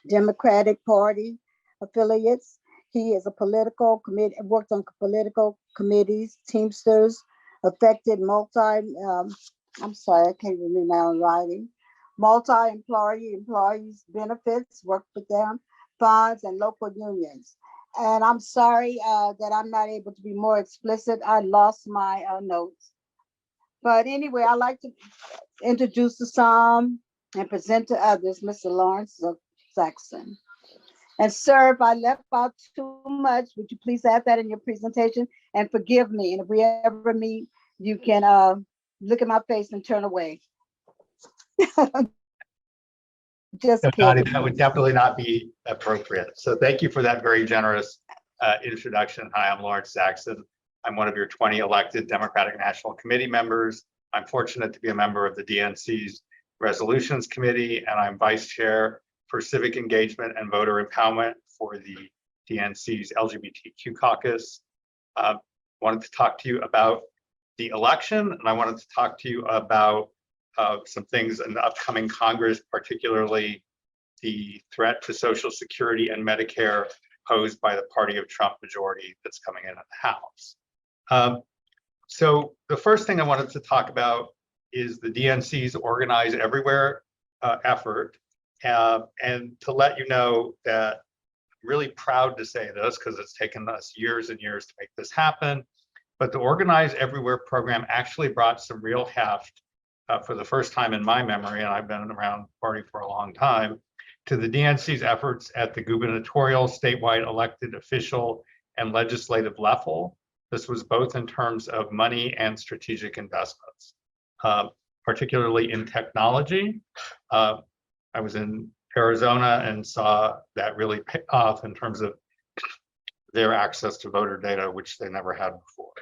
Democratic Party affiliates. He is a political committee, worked on political committees, Teamsters, affected I'm sorry, I can't remember my own writing, employees benefits, work with them, funds, and local unions. And I'm sorry that I'm not able to be more explicit. I lost my notes. But anyway, I'd like to introduce to some and present to others Mr. Laurence Zakson. And sir, if I left out too much, would you please add that in your presentation and forgive me? And if we ever meet, you can look at my face and turn away. Just No, kidding. Jodi, that would definitely not be appropriate. So thank you for that very generous introduction. Hi, I'm Laurence Zakson. I'm one of your 20 elected Democratic National Committee members. I'm fortunate to be a member of the DNC's Resolutions Committee, and I'm Vice Chair for Civic Engagement and Voter Empowerment for the DNC's LGBTQ Caucus. Wanted to talk to you about the election, and I wanted to talk to you about some things in the upcoming Congress, particularly the threat to Social Security and Medicare posed by the Party of Trump majority that's coming in at the House. So the first thing I wanted to talk about is the DNC's Organize Everywhere effort. And to let you know that I'm really proud to say this because it's taken us years and years to make this happen. But the Organize Everywhere program actually brought some real heft for the first time in my memory, and I've been around the party for a long time, to the DNC's efforts at the gubernatorial, statewide elected official, and legislative level. This was both in terms of money and strategic investments, particularly in technology. I was in Arizona and saw that really pay off in terms of their access to voter data, which they never had before.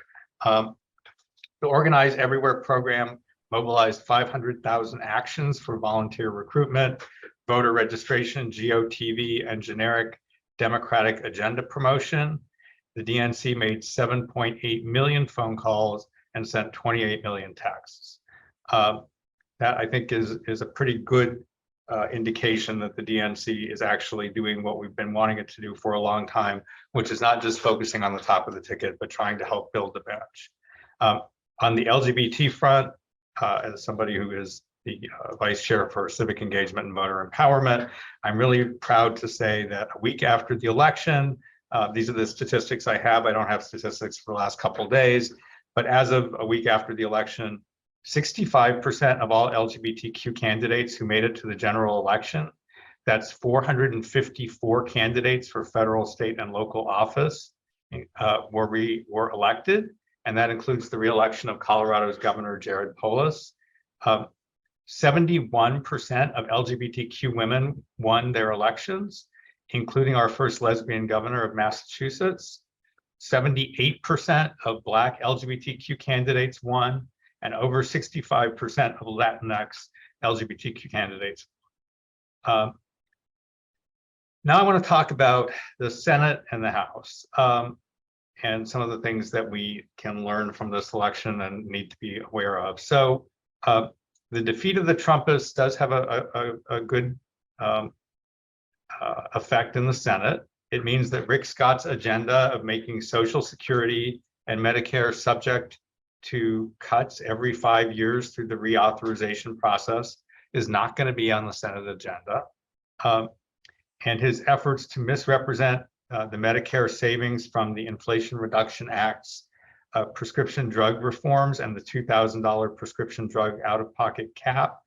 The Organize Everywhere program mobilized 500,000 actions for volunteer recruitment, voter registration, GOTV, and generic Democratic agenda promotion. The DNC made 7.8 million phone calls and sent 28 million texts. That I think is a pretty good indication that the DNC is actually doing what we've been wanting it to do for a long time, which is not just focusing on the top of the ticket, but trying to help build the bench. On the LGBT front, as somebody who is the vice chair for civic engagement and voter empowerment, I'm really proud to say that a week after the election, these are the statistics I have. I don't have statistics for the last couple of days, but as of a week after the election, 65% of all LGBTQ candidates who made it to the general election, that's 454 candidates for federal, state, and local office, were elected. And that includes the re-election of Colorado's Governor Jared Polis. 71% of LGBTQ women won their elections, including our first lesbian governor of Massachusetts. 78% of Black LGBTQ candidates won, and over 65% of Latinx LGBTQ candidates. Now I want to talk about the Senate and the House. And some of the things that we can learn from this election and need to be aware of. So the defeat of the Trumpists does have a good effect in the Senate. It means that Rick Scott's agenda of making Social Security and Medicare subject to cuts every 5 years through the reauthorization process is not going to be on the Senate agenda. And his efforts to misrepresent the Medicare savings from the Inflation Reduction Act's prescription drug reforms and the $2,000 prescription drug out-of-pocket cap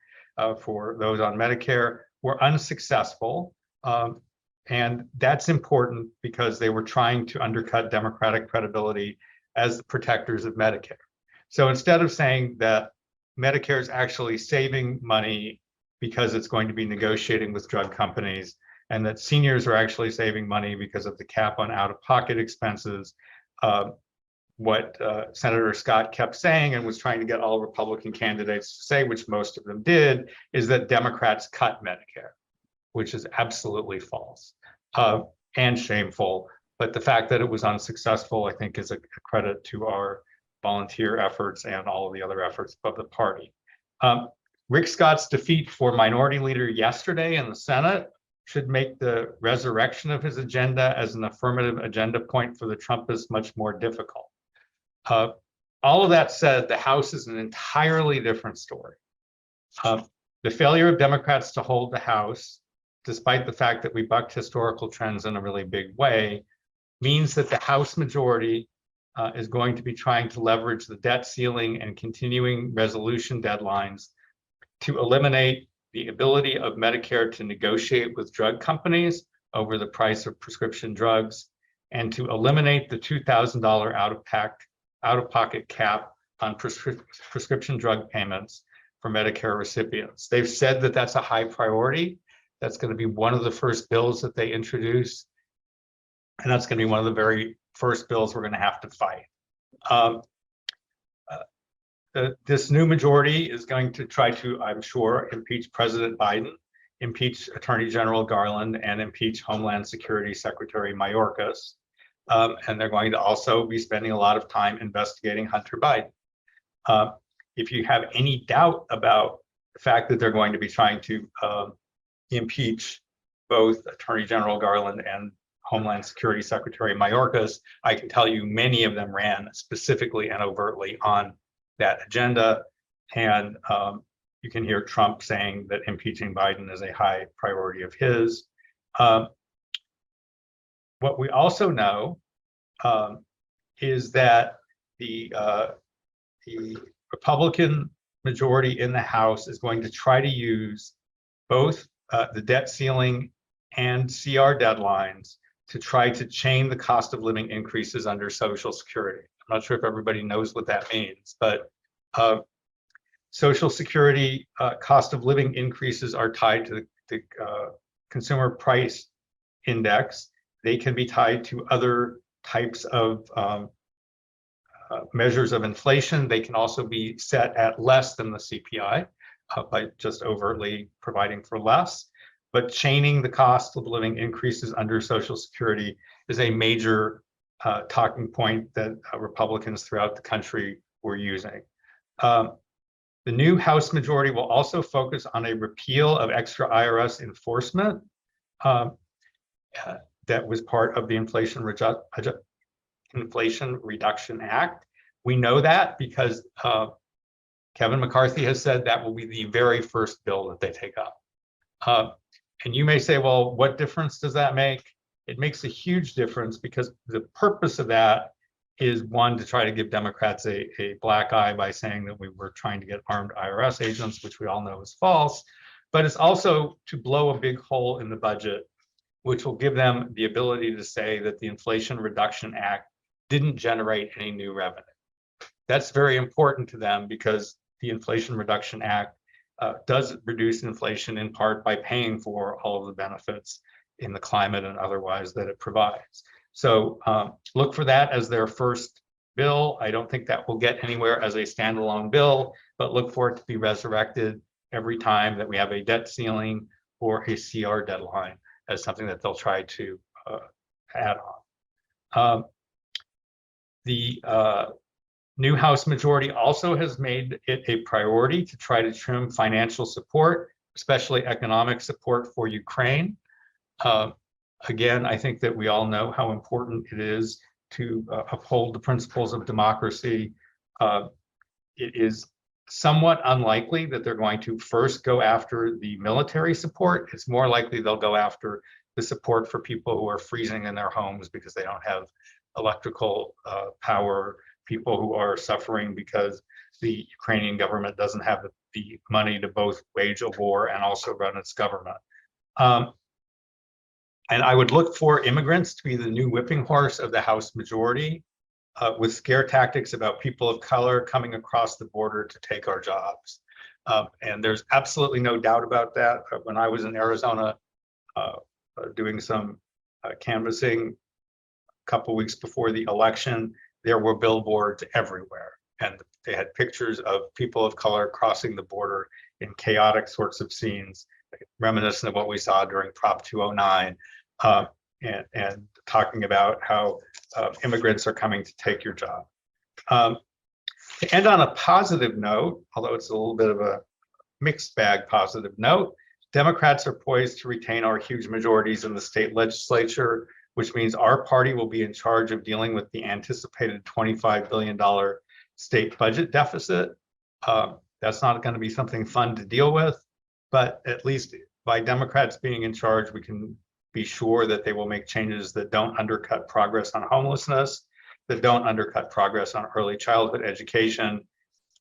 for those on Medicare were unsuccessful. And that's important because they were trying to undercut Democratic credibility as the protectors of Medicare. So instead of saying that Medicare is actually saving money because it's going to be negotiating with drug companies, and that seniors are actually saving money because of the cap on out-of-pocket expenses. What Senator Scott kept saying and was trying to get all Republican candidates to say, which most of them did, is that Democrats cut Medicare, which is absolutely false and shameful. But the fact that it was unsuccessful, I think, is a credit to our volunteer efforts and all of the other efforts of the party. Rick Scott's defeat for Minority Leader yesterday in the Senate should make the resurrection of his agenda as an affirmative agenda point for the Trumpists much more difficult. All of that said, the House is an entirely different story. The failure of Democrats to hold the House, despite the fact that we bucked historical trends in a really big way, means that the House majority is going to be trying to leverage the debt ceiling and continuing resolution deadlines to eliminate the ability of Medicare to negotiate with drug companies over the price of prescription drugs, and to eliminate the $2,000 out-of-pocket cap on prescription drug payments for Medicare recipients. They've said that that's a high priority. That's going to be one of the first bills that they introduce. And that's going to be one of the very first bills we're going to have to fight. This new majority is going to try to, I'm sure, impeach President Biden, impeach Attorney General Garland, and impeach Homeland Security Secretary Mayorkas. And they're going to also be spending a lot of time investigating Hunter Biden. If you have any doubt about the fact that they're going to be trying to impeach both Attorney General Garland and Homeland Security Secretary Mayorkas, I can tell you many of them ran specifically and overtly on that agenda. And you can hear Trump saying that impeaching Biden is a high priority of his. What we also know is that the Republican majority in the House is going to try to use both the debt ceiling and CR deadlines to try to chain the cost of living increases under Social Security. I'm not sure if everybody knows what that means, but Social Security cost of living increases are tied to the consumer price index. They can be tied to other types of measures of inflation. They can also be set at less than the CPI by just overtly providing for less. But chaining the cost of living increases under Social Security is a major talking point that Republicans throughout the country were using. The new House majority will also focus on a repeal of extra IRS enforcement that was part of the Inflation Reduction Act. We know that because Kevin McCarthy has said that will be the very first bill that they take up. And you may say, well, what difference does that make? It makes a huge difference because the purpose of that is, one, to try to give Democrats a black eye by saying that we were trying to get armed IRS agents, which we all know is false. But it's also to blow a big hole in the budget, which will give them the ability to say that the Inflation Reduction Act didn't generate any new revenue. That's very important to them because the Inflation Reduction Act does reduce inflation in part by paying for all of the benefits in the climate and otherwise that it provides. So look for that as their first bill. I don't think that will get anywhere as a standalone bill, but look for it to be resurrected every time that we have a debt ceiling or a CR deadline as something that they'll try to add on. The new House majority also has made it a priority to try to trim financial support, especially economic support for Ukraine. Again, I think that we all know how important it is to uphold the principles of democracy. It is somewhat unlikely that they're going to first go after the military support. It's more likely they'll go after the support for people who are freezing in their homes because they don't have electrical power, people who are suffering because the Ukrainian government doesn't have the money to both wage a war and also run its government. And I would look for immigrants to be the new whipping horse of the House majority with scare tactics about people of color coming across the border to take our jobs. And there's absolutely no doubt about that. When I was in Arizona doing some canvassing a couple weeks before the election, there were billboards everywhere. And they had pictures of people of color crossing the border in chaotic sorts of scenes, reminiscent of what we saw during Prop 209, and talking about how immigrants are coming to take your job. To end on a positive note, although it's a little bit of a mixed bag positive note, Democrats are poised to retain our huge majorities in the state legislature, which means our party will be in charge of dealing with the anticipated $25 billion state budget deficit. That's not going to be something fun to deal with. but at least by Democrats being in charge, we can be sure that they will make changes that don't undercut progress on homelessness, that don't undercut progress on early childhood education,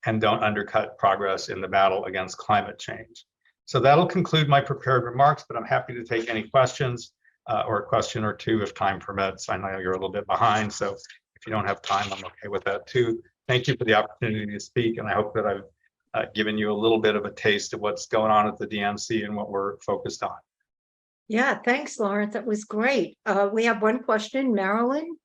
and don't undercut progress in the battle against climate change. So that'll conclude my prepared remarks, but I'm happy to take any questions or a question or two if time permits. I know you're a little bit behind, so if you don't have time, I'm okay with that too. Thank you for the opportunity to speak, and I hope that I've given you a little bit of a taste of what's going on at the DNC and what we're focused on. Yeah, thanks, Laurence. That was great. We have one question. Marilyn,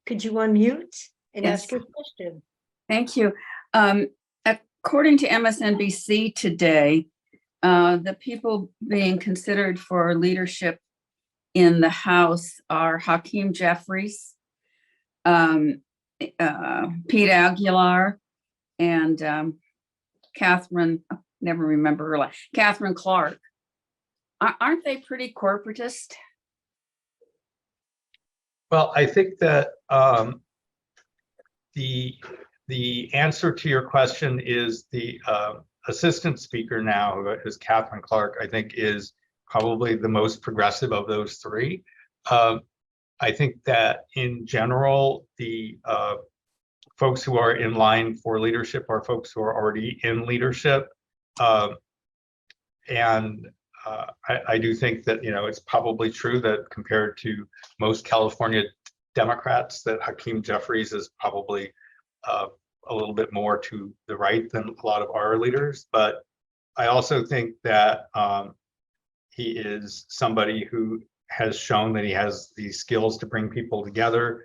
could you unmute and Yes. ask your question? Thank you. According to MSNBC today, the people being considered for leadership in the House are Hakeem Jeffries, Pete Aguilar, and Catherine, never remember her last, Catherine Clark. Aren't they pretty corporatist? Well, I think that the answer to your question is the assistant speaker now, who is Catherine Clark, I think is probably the most progressive of those three. I think that in general, the folks who are in line for leadership are folks who are already in leadership. I do think that, you know, it's probably true that compared to most California Democrats, that Hakeem Jeffries is probably a little bit more to the right than a lot of our leaders. But I also think that he is somebody who has shown that he has the skills to bring people together.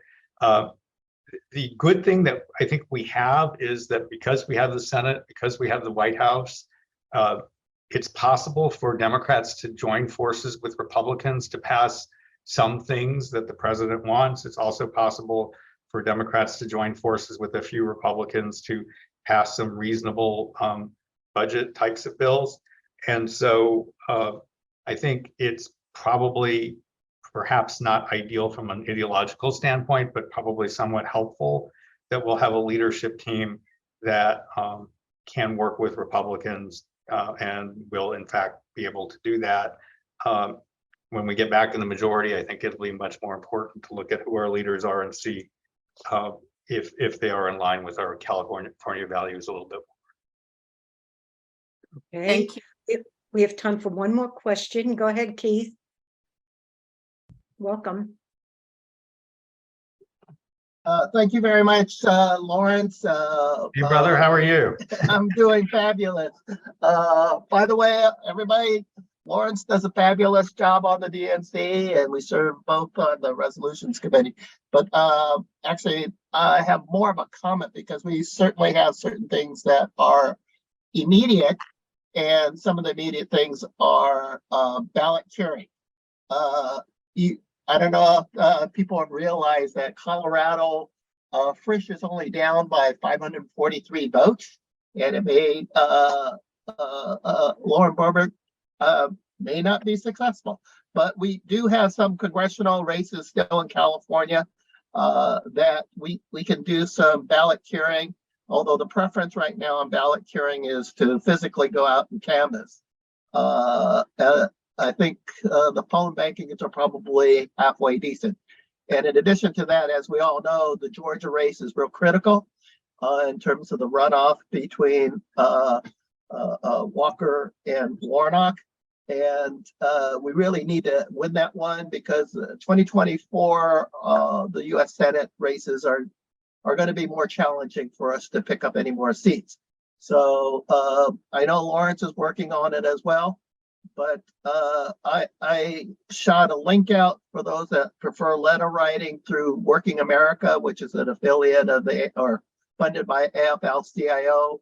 The good thing that I think we have is that because we have the Senate, because we have the White House, it's possible for Democrats to join forces with Republicans to pass some things that the president wants. It's also possible for Democrats to join forces with a few Republicans to pass some reasonable budget types of bills. And so I think it's probably perhaps not ideal from an ideological standpoint, but probably somewhat helpful that we'll have a leadership team that can work with Republicans and will in fact be able to do that. When we get back in the majority, I think it'll be much more important to look at who our leaders are and see if they are in line with our California values a little bit more. Okay. Thank you. We have time for one more question. Go ahead, Keith. Welcome. Thank you very much, Laurence. Hey, brother, how are you? I'm doing fabulous. By the way, everybody, Laurence does a fabulous job on the DNC, and we serve both on the resolutions committee. But actually, I have more of a comment because we certainly have certain things that are immediate, and some of the immediate things are ballot curing. I don't know if people have realized that Colorado, Frisch is only down by 543 votes, and it made Lauren Boebert may not be successful. But we do have some congressional races still in California that we can do some ballot curing, although the preference right now on ballot curing is to physically go out and canvass. I think the phone bankings are probably halfway decent. And in addition to that, as we all know, the Georgia race is real critical in terms of the runoff between Walker and Warnock. And we really need to win that one because 2024, the US Senate races are going to be more challenging for us to pick up any more seats. So I know Laurence is working on it as well. But I shot a link out for those that prefer letter writing through Working America, which is an affiliate of or funded by AFL-CIO.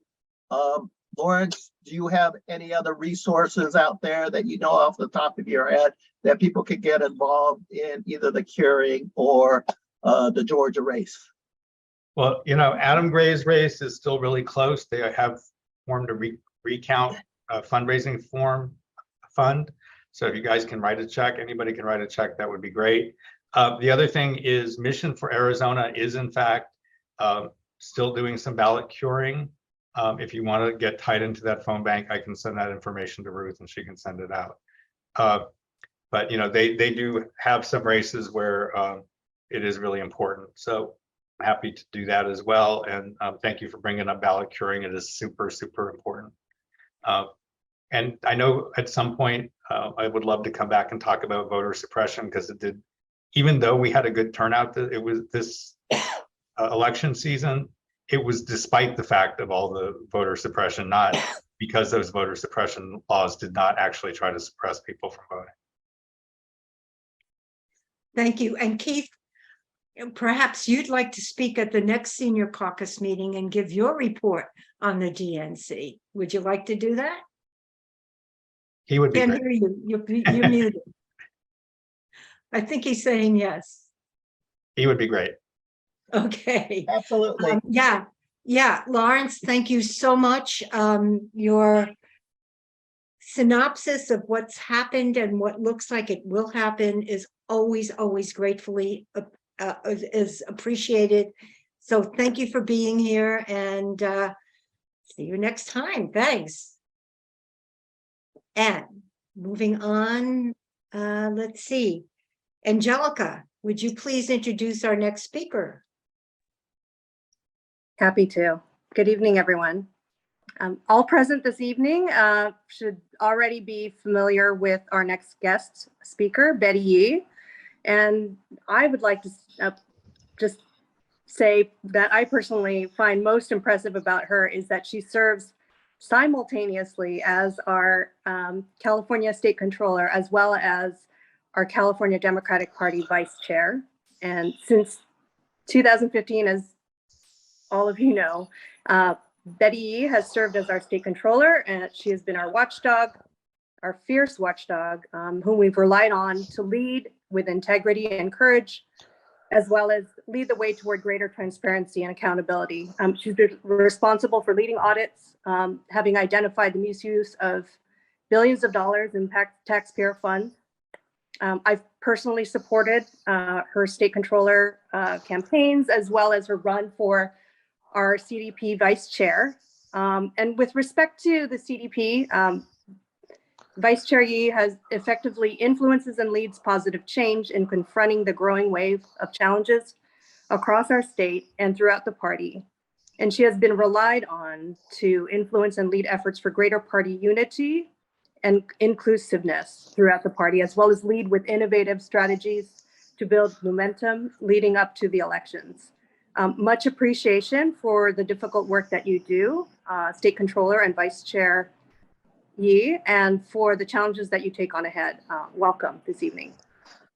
Laurence, do you have any other resources out there that you know off the top of your head that people could get involved in either the curing or the Georgia race? Well, you know, Adam Gray's race is still really close. They have formed a recount fundraising fund. So if you guys can write a check, anybody can write a check, that would be great. The other thing is Mission for Arizona is in fact still doing some ballot curing. If you want to get tied into that phone bank, I can send that information to Ruth and she can send it out. But they do have some races where it is really important. So I'm happy to do that as well. And thank you for bringing up ballot curing. It is super, super important. And I know at some point I would love to come back and talk about voter suppression, because it did, even though we had a good turnout, it was this election season, it was despite the fact of all the voter suppression, not because those voter suppression laws did not actually try to suppress people from voting. Thank you. And Keith, perhaps you'd like to speak at the next Senior Caucus meeting and give your report on the DNC. Would you like to do that? He would be Can't great. hear you. You're muted. I think he's saying yes. He would be great. Okay. Absolutely. Yeah. Laurence, thank you so much. Your synopsis of what's happened and what looks like it will happen is always gratefully is appreciated. So thank you for being here, and see you next time. Thanks. And moving on, let's see. Angelica, would you please introduce our next speaker? Happy to. Good evening, everyone. All present this evening should already be familiar with our next guest speaker, Betty Yee. And I would like to just say that I personally find most impressive about her is that she serves simultaneously as our California State Controller, as well as our California Democratic Party Vice Chair. And since 2015, as all of you know, Betty Yee has served as our State Controller, and she has been our watchdog, our fierce watchdog, whom we've relied on to lead with integrity and courage, as well as lead the way toward greater transparency and accountability. She's been responsible for leading audits, having identified the misuse of billions of dollars in taxpayer funds. I've personally supported her State Controller campaigns, as well as her run for our CDP Vice Chair. And with respect to the CDP, Vice Chair Yee has effectively influences and leads positive change in confronting the growing wave of challenges across our state and throughout the party. And she has been relied on to influence and lead efforts for greater party unity and inclusiveness throughout the party, as well as lead with innovative strategies to build momentum leading up to the elections. Much appreciation for the difficult work that you do, State Controller and Vice Chair Yee, and for the challenges that you take on ahead. Welcome this evening.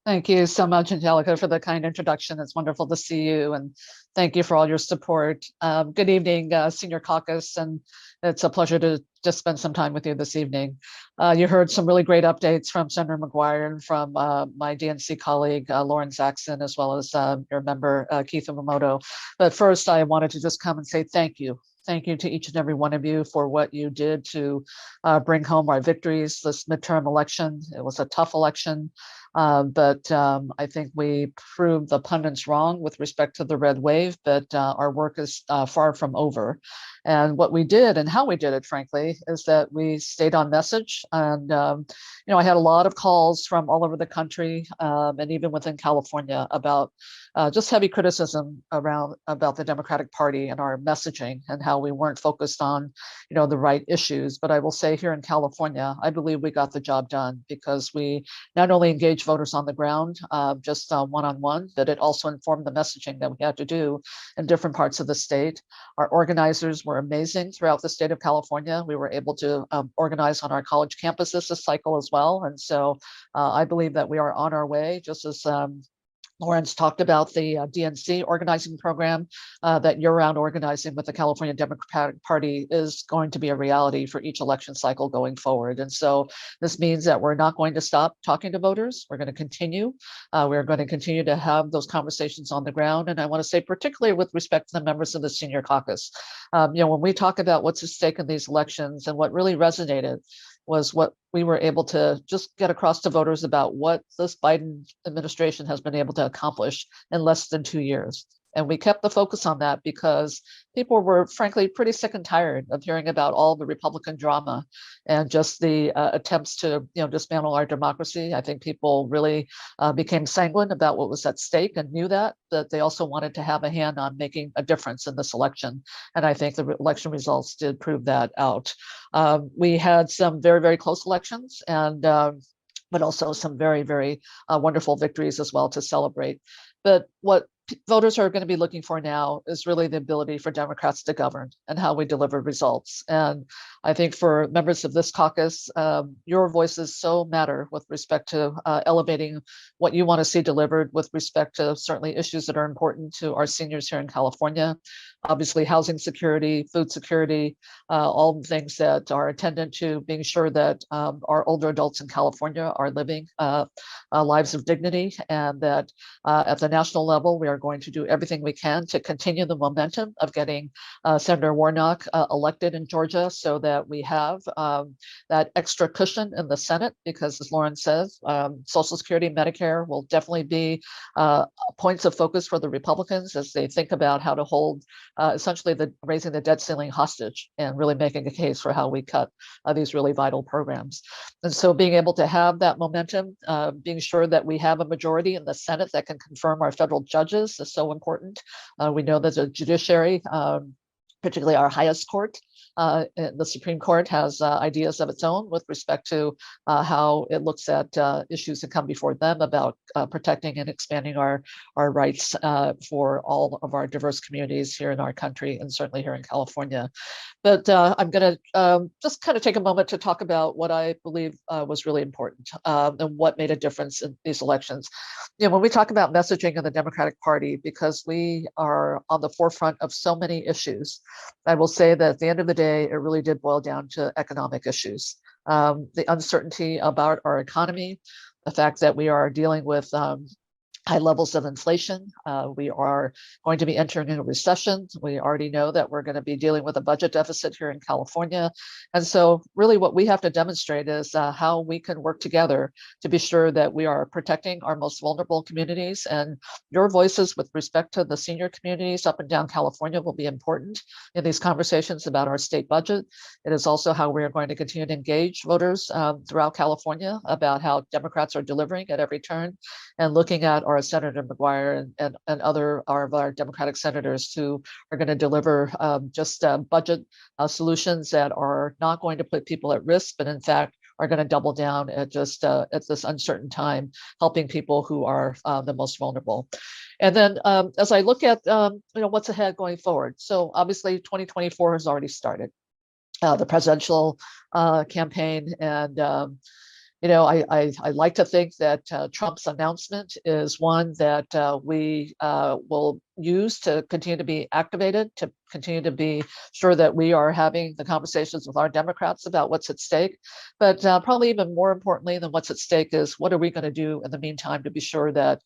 Thank you so much, Angelica, for the kind introduction. It's wonderful to see you, and thank you for all your support. Good evening, Senior Caucus, and it's a pleasure to just spend some time with you this evening. You heard some really great updates from Senator McGuire and from my DNC colleague, Laurence Zakson, as well as your member, Keith Yamamoto. But first, I wanted to just come and say thank you. Thank you to each and every one of you for what you did to bring home our victories this midterm election. It was a tough election, but I think we proved the pundits wrong with respect to the red wave, but our work is far from over. And what we did and how we did it, frankly, is that we stayed on message. And, I had a lot of calls from all over the country and even within California about just heavy criticism about the Democratic Party and our messaging and how we weren't focused on, the right issues. But I will say here in California, I believe we got the job done because we not only engaged voters on the ground, just one-on-one, but it also informed the messaging that we had to do in different parts of the state. Our organizers were amazing throughout the state of California. We were able to organize on our college campuses this cycle as well. And so I believe that we are on our way, just as Laurence talked about the DNC organizing program that year-round organizing with the California Democratic Party is going to be a reality for each election cycle going forward. And so this means that we're not going to stop talking to voters. We're going to continue. We're going to continue to have those conversations on the ground. And I want to say, particularly with respect to the members of the Senior Caucus, when we talk about what's at stake in these elections, and what really resonated was what we were able to just get across to voters about what this Biden administration has been able to accomplish in less than 2 years. And we kept the focus on that because people were frankly pretty sick and tired of hearing about all the Republican drama and just the attempts to dismantle our democracy. I think people really became sanguine about what was at stake and knew that they also wanted to have a hand on making a difference in this election. And I think the election results did prove that out. We had some very, very close elections and but also some very, very wonderful victories as well to celebrate. But what voters are going to be looking for now is really the ability for Democrats to govern and how we deliver results. And I think for members of this caucus, your voices so matter with respect to elevating what you want to see delivered with respect to certainly issues that are important to our seniors here in California. Obviously, housing security, food security, all the things that are attendant to being sure that our older adults in California are living lives of dignity, and that at the national level, we are going to do everything we can to continue the momentum of getting Senator Warnock elected in Georgia so that we have that extra cushion in the Senate, because as Laurence says, Social Security, Medicare will definitely be points of focus for the Republicans as they think about how to hold essentially raising the debt ceiling hostage and really making a case for how we cut these really vital programs. And so being able to have that momentum, being sure that we have a majority in the Senate that can confirm our federal judges is so important. We know that the judiciary, particularly our highest court, the Supreme Court, has ideas of its own with respect to how it looks at issues that come before them about protecting and expanding our rights for all of our diverse communities here in our country and certainly here in California. But I'm going to just kind of take a moment to talk about what I believe was really important and what made a difference in these elections. When we talk about messaging in the Democratic Party, because we are on the forefront of so many issues, I will say that at the end of the day, it really did boil down to economic issues. The uncertainty about our economy, the fact that we are dealing with high levels of inflation. We are going to be entering a recession. We already know that we're going to be dealing with a budget deficit here in California. And so really what we have to demonstrate is how we can work together to be sure that we are protecting our most vulnerable communities. And your voices with respect to the senior communities up and down California will be important in these conversations about our state budget. It is also how we are going to continue to engage voters throughout California about how Democrats are delivering at every turn, and looking at our Senator McGuire and other of our Democratic senators who are going to deliver just budget solutions that are not going to put people at risk, but in fact are going to double down at just at this uncertain time, helping people who are the most vulnerable. And then as I look at what's ahead going forward, so obviously 2024 has already started, the presidential campaign, and I like to think that Trump's announcement is one that we will use to continue to be activated, to continue to be sure that we are having the conversations with our Democrats about what's at stake. But probably even more importantly than what's at stake is what are we going to do in the meantime to be sure that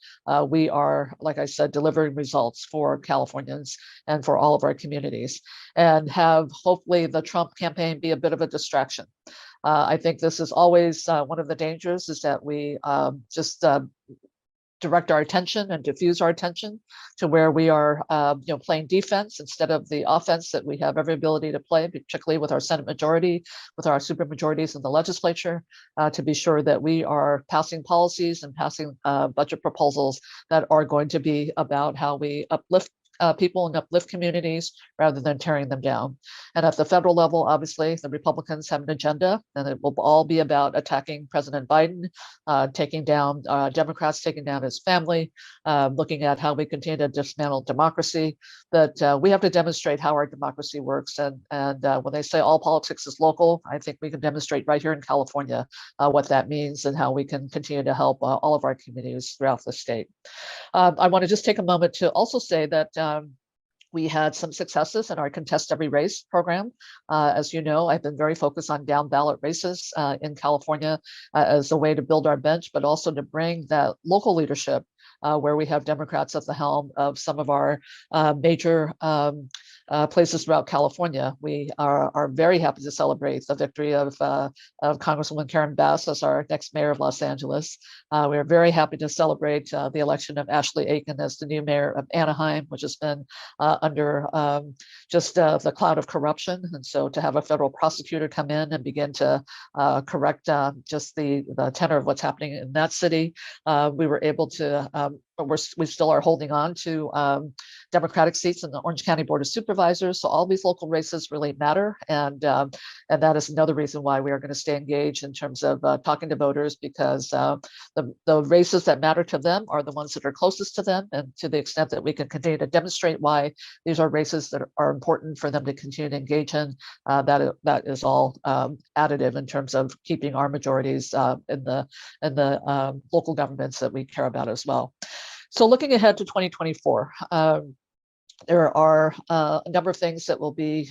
we are, like I said, delivering results for Californians and for all of our communities, and have hopefully the Trump campaign be a bit of a distraction. I think this is always one of the dangers, is that we just direct our attention and diffuse our attention to where we are playing defense instead of the offense that we have every ability to play, particularly with our Senate majority, with our super majorities in the legislature, to be sure that we are passing policies and passing budget proposals that are going to be about how we uplift people and uplift communities rather than tearing them down. And at the federal level, obviously, the Republicans have an agenda, and it will all be about attacking President Biden, taking down Democrats, taking down his family, looking at how we continue to dismantle democracy. But we have to demonstrate how our democracy works. And when they say all politics is local, I think we can demonstrate right here in California what that means and how we can continue to help all of our communities throughout the state. I want to just take a moment to also say that we had some successes in our Contest Every Race program. As you know, I've been very focused on down ballot races in California as a way to build our bench, but also to bring that local leadership where we have Democrats at the helm of some of our major places throughout California. We are very happy to celebrate the victory of Congresswoman Karen Bass as our next mayor of Los Angeles. We are very happy to celebrate the election of Ashley Aiken as the new mayor of Anaheim, which has been under just the cloud of corruption. And so to have a federal prosecutor come in and begin to correct just the tenor of what's happening in that city, we were able to, we still are holding on to Democratic seats in the Orange County Board of Supervisors. So all these local races really matter. And that is another reason why we are going to stay engaged in terms of talking to voters, because the races that matter to them are the ones that are closest to them. And to the extent that we can continue to demonstrate why these are races that are important for them to continue to engage in, that is all additive in terms of keeping our majorities in the local governments that we care about as well. So looking ahead to 2024, there are a number of things that will be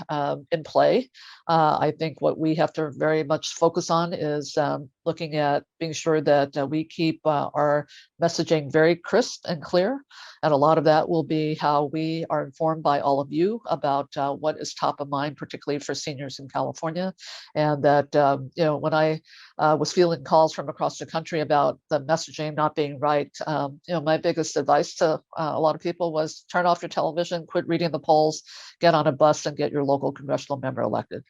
in play. I think what we have to very much focus on is looking at being sure that we keep our messaging very crisp and clear. And a lot of that will be how we are informed by all of you about what is top of mind, particularly for seniors in California. And that, you know, when I was fielding calls from across the country about the messaging not being right, you know, my biggest advice to a lot of people was turn off your television, quit reading the polls, get on a bus and get your local congressional member elected.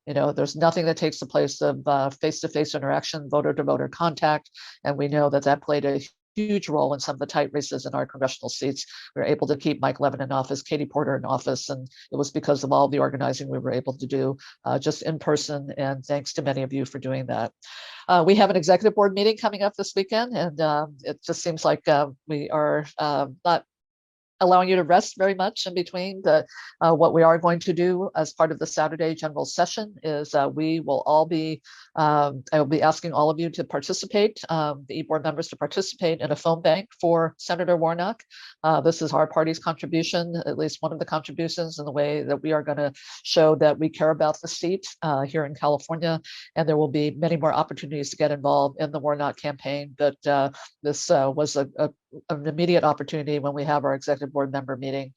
You know, there's nothing that takes the place of face-to-face interaction, voter-to-voter contact. And we know that that played a huge role in some of the tight races in our congressional seats. We were able to keep Mike Levin in office, Katie Porter in office, and it was because of all the organizing we were able to do just in person. And thanks to many of you for doing that. We have an executive board meeting coming up this weekend, and it just seems like we are not allowing you to rest very much in between. What we are going to do as part of the Saturday general session is we will all be, I will be asking all of you to participate, the e-board members to participate in a phone bank for Senator Warnock. This is our party's contribution, at least one of the contributions, in the way that we are going to show that we care about the seat here in California. And there will be many more opportunities to get involved in the Warnock campaign. But this was an immediate opportunity when we have our executive board member meeting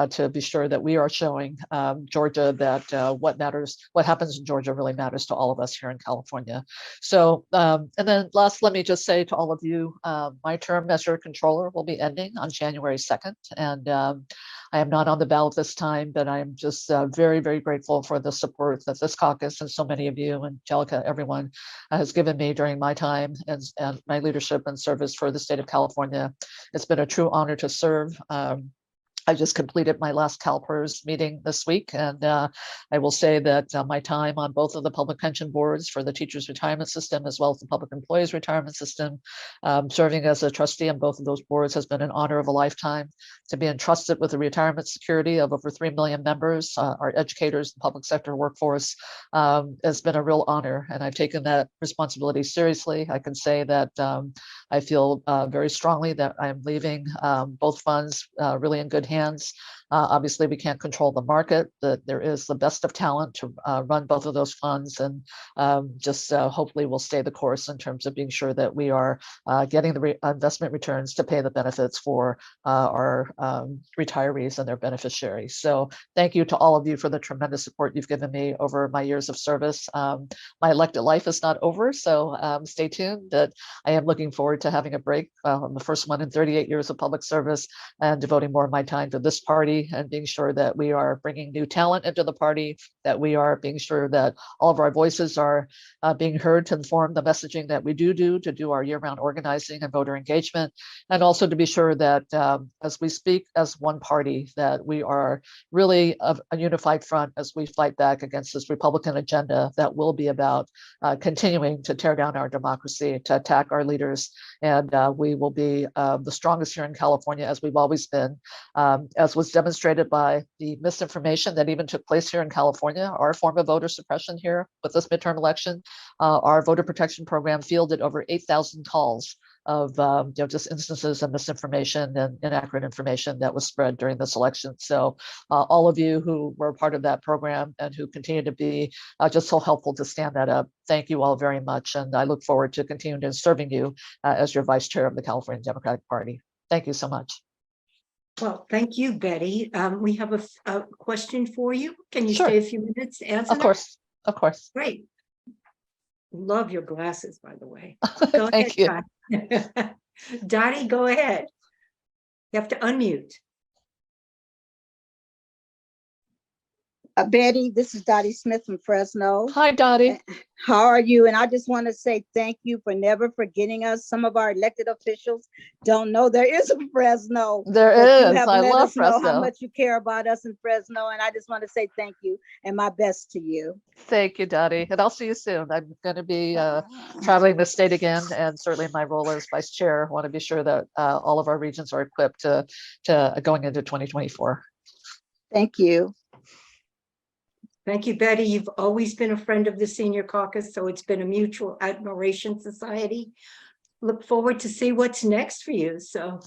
to be sure that we are showing Georgia that what matters, what happens in Georgia really matters to all of us here in California. So, and then last, let me just say to all of you, my term as your controller will be ending on January 2nd. And I am not on the ballot this time, but I am just very, very grateful for the support that this caucus and so many of you, Angelica, everyone has given me during my time and my leadership and service for the state of California. It's been a true honor to serve. I just completed my last CalPERS meeting this week, and I will say that my time on both of the public pension boards for the teachers' retirement system as well as the public employees' retirement system, serving as a trustee on both of those boards has been an honor of a lifetime. To be entrusted with the retirement security of over 3 million members, our educators, the public sector workforce, has been a real honor, and I've taken that responsibility seriously. I can say that I feel very strongly that I'm leaving both funds really in good hands. Obviously, we can't control the market, but there is the best of talent to run both of those funds, and just hopefully we'll stay the course in terms of being sure that we are getting the investment returns to pay the benefits for our retirees and their beneficiaries. So thank you to all of you for the tremendous support you've given me over my years of service. My elected life is not over, so stay tuned. That I am looking forward to having a break. I'm the first one in 38 years of public service and devoting more of my time to this party and being sure that we are bringing new talent into the party, that we are being sure that all of our voices are being heard to inform the messaging that we do to do our year-round organizing and voter engagement, and also to be sure that as we speak as one party, that we are really a unified front as we fight back against this Republican agenda that will be about continuing to tear down our democracy, to attack our leaders, and we will be the strongest here in California, as we've always been, as was demonstrated by the misinformation that even took place here in California, our form of voter suppression here with this midterm election. Our voter protection program fielded over 8,000 calls of just instances of misinformation and inaccurate information that was spread during this election. So all of you who were part of that program and who continue to be just so helpful to stand that up, thank you all very much. And I look forward to continuing serving you as your vice chair of the California Democratic Party. Thank you so much. Well, thank you, Betty. We have a question for you. Can you Sure. stay a few minutes to answer Of that? course, of course. Great. Love your glasses, by the way. Go Thank you. ahead, Dottie. Dottie, go ahead. You have to unmute. Betty, this is Dottie Smith from Fresno. Hi, Dottie. How are you? And I just want to say thank you for never forgetting us. Some of our elected officials don't know there is a Fresno. There but you is. have I let love us know how Fresno. much you care about us in Fresno. And I just want to say thank you and my best to you. Thank you, Dottie. And I'll see you soon. I'm going to be traveling the state again, and certainly my role as vice chair, want to be sure that all of our regions are equipped to going into 2024. Thank you. Thank you, Betty. You've always been a friend of the Senior Caucus, so it's been a mutual admiration society. Look forward to see what's next for you. So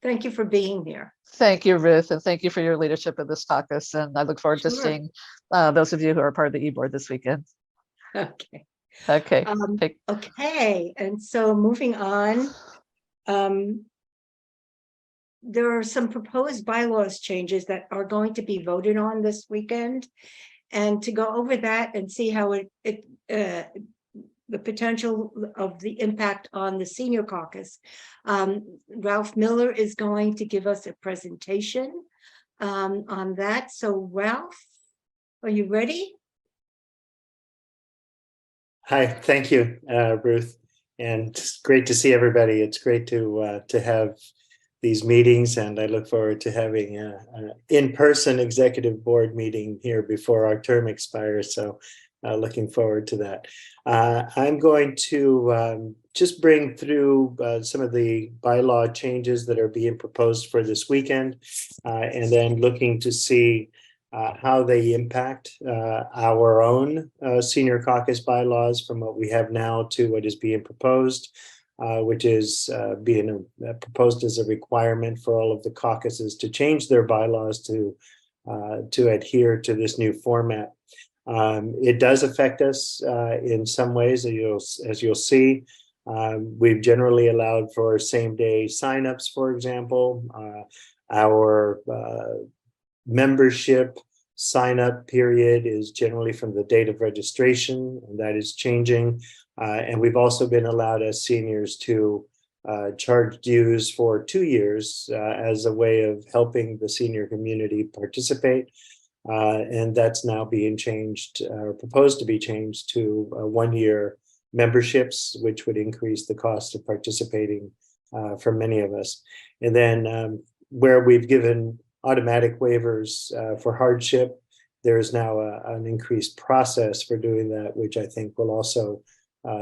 thank you for being here. Thank you, Ruth, and thank you for your leadership in this caucus. And I look forward to Sure. seeing those of you who are part of the e-board this weekend. Okay. Okay. Okay, and so moving on, there are some proposed bylaws changes that are going to be voted on this weekend. And to go over that and see how the potential of the impact on the Senior Caucus, Ralph Miller is going to give us a presentation on that. So Ralph, are you ready? Hi, thank you, Ruth, and it's great to see everybody. It's great to have these meetings, and I look forward to having an in-person executive board meeting here before our term expires. So looking forward to that. I'm going to just bring through some of the bylaw changes that are being proposed for this weekend, and then looking to see how they impact our own Senior Caucus bylaws from what we have now to what is being proposed. Which is being proposed as a requirement for all of the caucuses to change their bylaws to adhere to this new format. It does affect us in some ways, as you'll see. We've generally allowed for same-day signups, for example. Our membership sign-up period is generally from the date of registration, and that is changing. And we've also been allowed as seniors to charge dues for 2 years as a way of helping the senior community participate. And that's now being changed, or proposed to be changed to 1-year memberships, which would increase the cost of participating for many of us. And then where we've given automatic waivers for hardship, there is now an increased process for doing that, which I think will also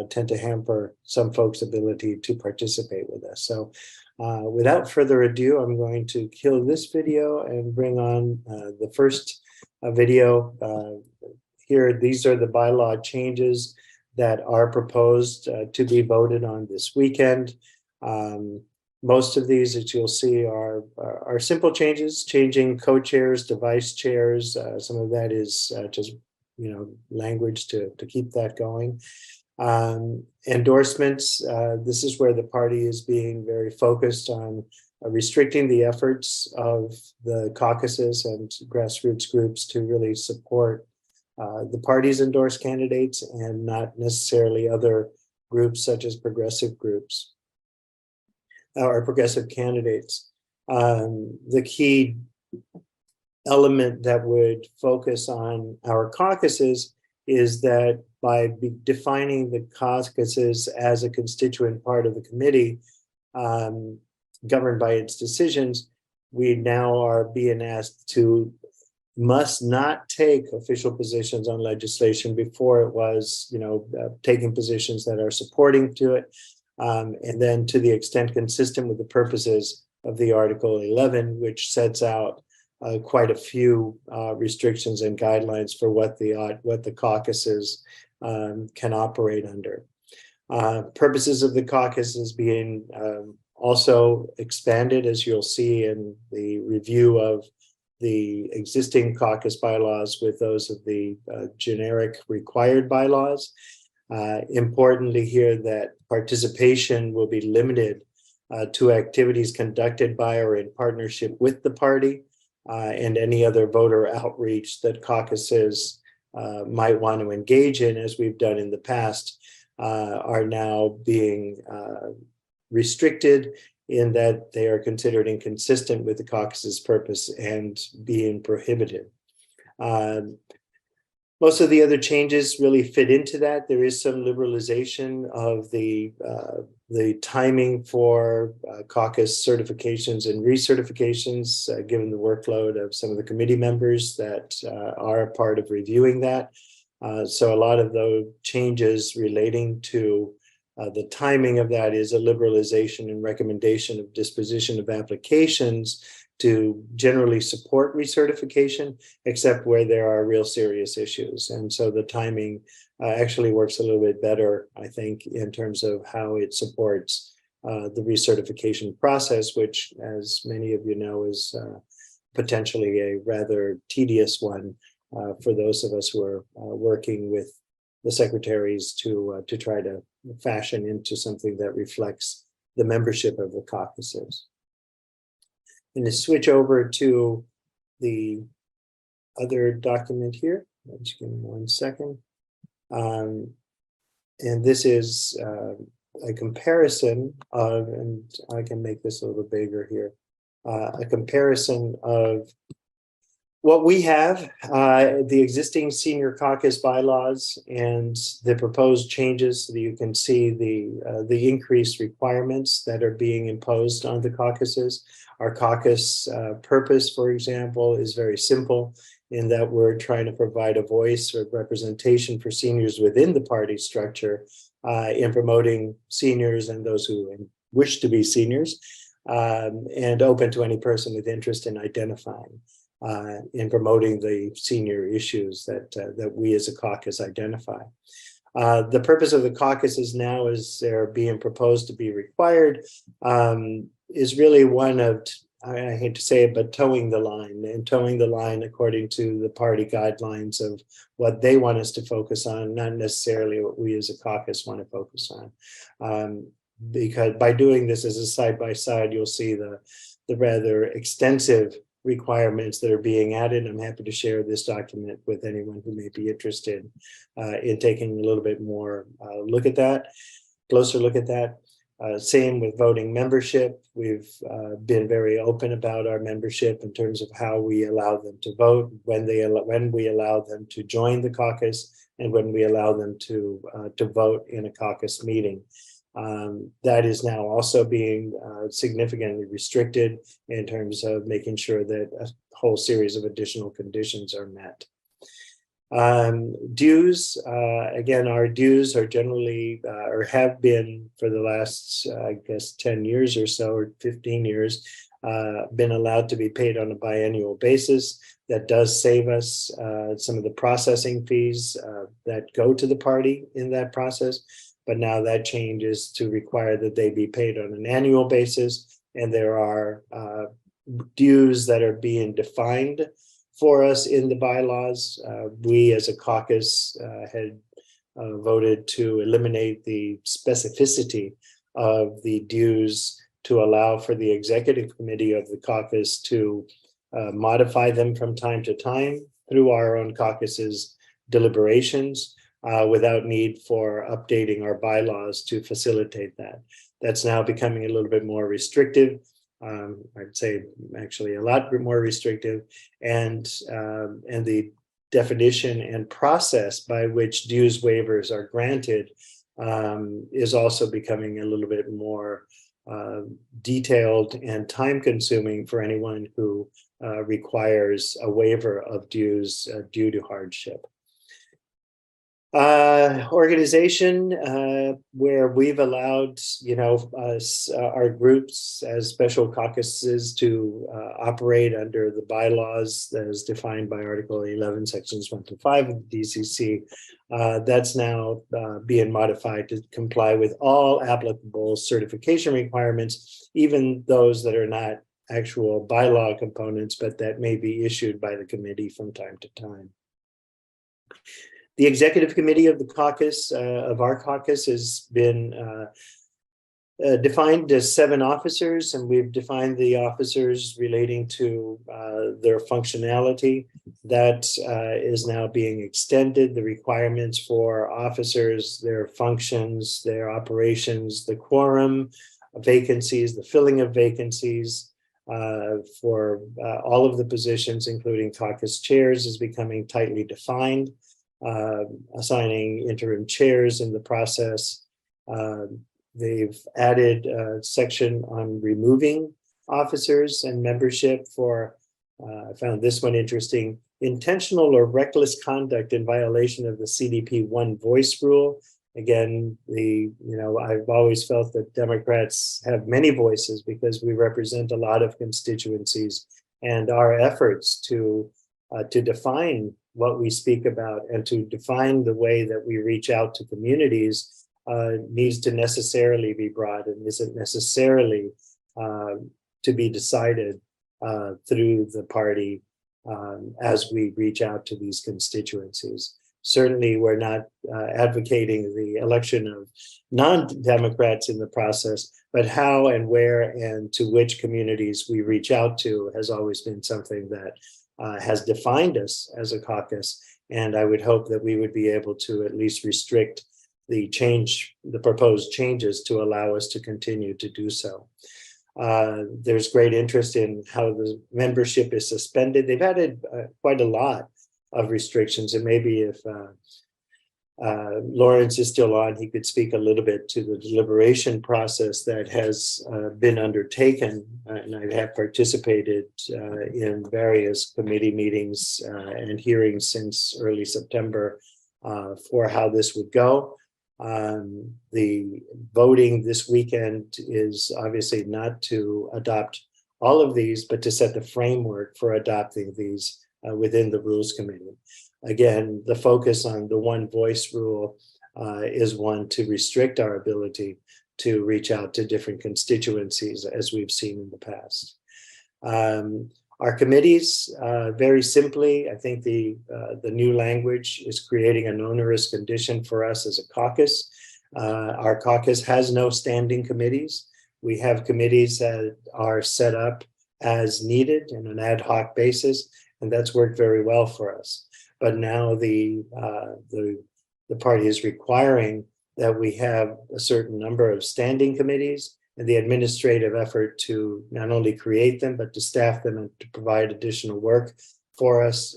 tend to hamper some folks' ability to participate with us. So without further ado, I'm going to kill this video and bring on the first video. Here, these are the bylaw changes that are proposed to be voted on this weekend. Most of these, as you'll see, are simple changes, changing co-chairs to vice chairs. Some of that is just language to keep that going. Endorsements, this is where the party is being very focused on restricting the efforts of the caucuses and grassroots groups to really support the party's endorsed candidates and not necessarily other groups such as progressive groups or progressive candidates. The key element that would focus on our caucuses is that by defining the caucuses as a constituent part of the committee governed by its decisions, we now are being asked to must not take official positions on legislation before it was, taking positions that are supporting to it. And then to the extent consistent with the purposes of the Article 11, which sets out quite a few restrictions and guidelines for what the caucuses can operate under. Purposes of the caucuses being also expanded, as you'll see in the review of the existing caucus bylaws with those of the generic required bylaws. Importantly here that participation will be limited to activities conducted by or in partnership with the party, and any other voter outreach that caucuses might want to engage in, as we've done in the past, are now being restricted in that they are considered inconsistent with the caucus's purpose and being prohibited. Most of the other changes really fit into that. There is some liberalization of the timing for caucus certifications and recertifications, given the workload of some of the committee members that are a part of reviewing that. So a lot of those changes relating to the timing of that is a liberalization and recommendation of disposition of applications to generally support recertification, except where there are real serious issues. And so the timing actually works a little bit better, I think, in terms of how it supports the recertification process, which, as many of you know, is potentially a rather tedious one for those of us who are working with the secretaries to try to fashion into something that reflects the membership of the caucuses. And to switch over to the other document here, just give me 1 second. And this is a comparison of, and I can make this a little bigger here, a comparison of what we have, the existing senior caucus bylaws and the proposed changes, so that you can see the increased requirements that are being imposed on the caucuses. Our caucus purpose, for example, is very simple in that we're trying to provide a voice or representation for seniors within the party structure in promoting seniors and those who wish to be seniors, and open to any person with interest in identifying in promoting the senior issues that we as a caucus identify. The purpose of the caucuses now, as they're being proposed to be required, is really one of, I hate to say it, but towing the line, and towing the line according to the party guidelines of what they want us to focus on, not necessarily what we as a caucus want to focus on. Because by doing this as a side-by-side, you'll see the rather extensive requirements that are being added. I'm happy to share this document with anyone who may be interested in taking a little bit more closer look at that. Same with voting membership. We've been very open about our membership in terms of how we allow them to vote, when we allow them to join the caucus, and when we allow them to vote in a caucus meeting. That is now also being significantly restricted in terms of making sure that a whole series of additional conditions are met. Dues, again, our dues are generally, or have been for the last, I guess, 10 years or so, or 15 years, been allowed to be paid on a biannual basis. That does save us some of the processing fees that go to the party in that process. But now that changes to require that they be paid on an annual basis. And there are dues that are being defined for us in the bylaws. We as a caucus had voted to eliminate the specificity of the dues to allow for the executive committee of the caucus to modify them from time to time through our own caucus's deliberations without need for updating our bylaws to facilitate that. That's now becoming a little bit more restrictive. I'd say actually a lot more restrictive, and the definition and process by which dues waivers are granted is also becoming a little bit more detailed and time-consuming for anyone who requires a waiver of dues due to hardship. Organization, where we've allowed, our groups as special caucuses to operate under the bylaws that is defined by Article 11, Sections 1 to 5 of the DCC. That's now being modified to comply with all applicable certification requirements, even those that are not actual bylaw components, but that may be issued by the committee from time to time. The executive committee of the caucus, of our caucus, has been defined as 7 officers, and we've defined the officers relating to their functionality. That is now being extended. The requirements for officers, their functions, their operations, the quorum, vacancies, the filling of vacancies for all of the positions, including caucus chairs, is becoming tightly defined. Assigning interim chairs in the process. They've added a section on removing officers and membership for, I found this one interesting, intentional or reckless conduct in violation of the CDP one voice rule. Again, I've always felt that Democrats have many voices because we represent a lot of constituencies, and our efforts to define what we speak about and to define the way that we reach out to communities needs to necessarily be broad and isn't necessarily to be decided through the party as we reach out to these constituencies. Certainly, we're not advocating the election of non-Democrats in the process, but how and where and to which communities we reach out to has always been something that has defined us as a caucus. And I would hope that we would be able to at least restrict the proposed changes to allow us to continue to do so. There's great interest in how the membership is suspended. They've added quite a lot of restrictions, and maybe if Laurence is still on, he could speak a little bit to the deliberation process that has been undertaken, and I have participated in various committee meetings and hearings since early September for how this would go. The voting this weekend is obviously not to adopt all of these, but to set the framework for adopting these within the Rules Committee. Again, the focus on the one voice rule is one to restrict our ability to reach out to different constituencies, as we've seen in the past. Our committees, very simply, I think the new language is creating an onerous condition for us as a caucus. Our caucus has no standing committees. We have committees that are set up as needed in an ad hoc basis, and that's worked very well for us. But now the party is requiring that we have a certain number of standing committees, and the administrative effort to not only create them, but to staff them and to provide additional work for us,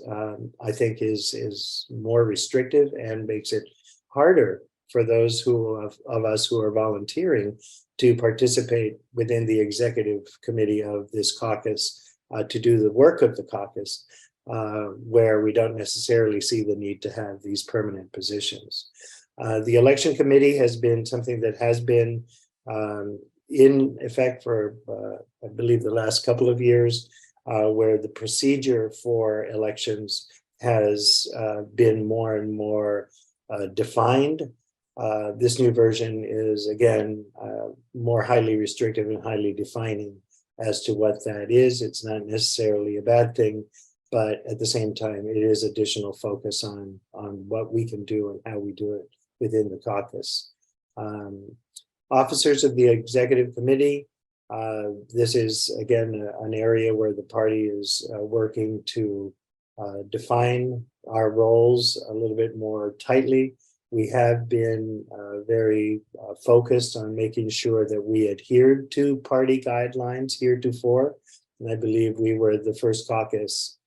I think is more restrictive and makes it harder for those of us who are volunteering to participate within the executive committee of this caucus to do the work of the caucus, where we don't necessarily see the need to have these permanent positions. The election committee has been something that has been in effect for, I believe, the last couple of years, where the procedure for elections has been more and more defined. This new version is, again, more highly restrictive and highly defining as to what that is. It's not necessarily a bad thing, but at the same time, it is additional focus on what we can do and how we do it within the caucus. Officers of the executive committee, this is, again, an area where the party is working to define our roles a little bit more tightly. We have been very focused on making sure that we adhered to party guidelines heretofore. And I believe we were the first caucus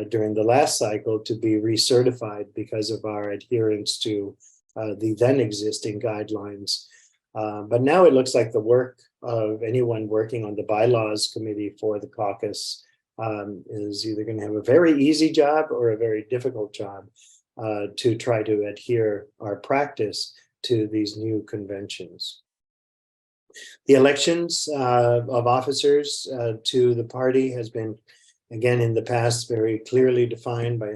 during the last cycle to be recertified because of our adherence to the then existing guidelines. But now it looks like the work of anyone working on the bylaws committee for the caucus is either going to have a very easy job or a very difficult job to try to adhere our practice to these new conventions. The elections of officers to the party has been, again, in the past, very clearly defined by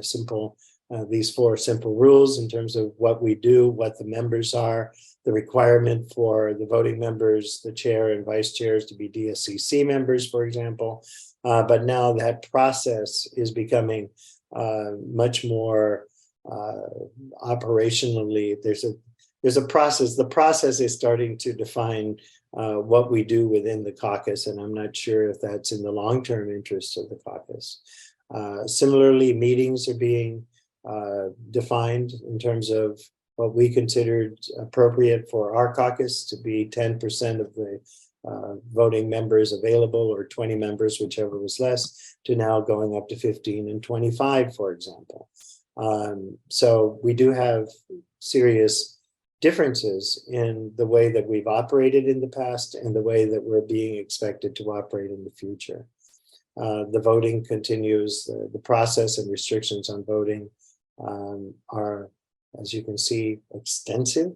these 4 simple rules in terms of what we do, what the members are, the requirement for the voting members, the chair and vice chairs to be DSCC members, for example. But now that process is becoming much more operationally. There's a process. The process is starting to define what we do within the caucus, and I'm not sure if that's in the long-term interest of the caucus. Similarly, meetings are being defined in terms of what we considered appropriate for our caucus to be 10% of the voting members available, or 20 members, whichever was less, to now going up to 15 and 25, for example. So we do have serious differences in the way that we've operated in the past and the way that we're being expected to operate in the future. The voting continues, the process and restrictions on voting are, as you can see, extensive,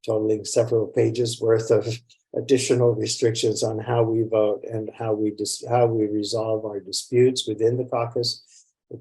totaling several pages worth of additional restrictions on how we vote and how we resolve our disputes within the caucus.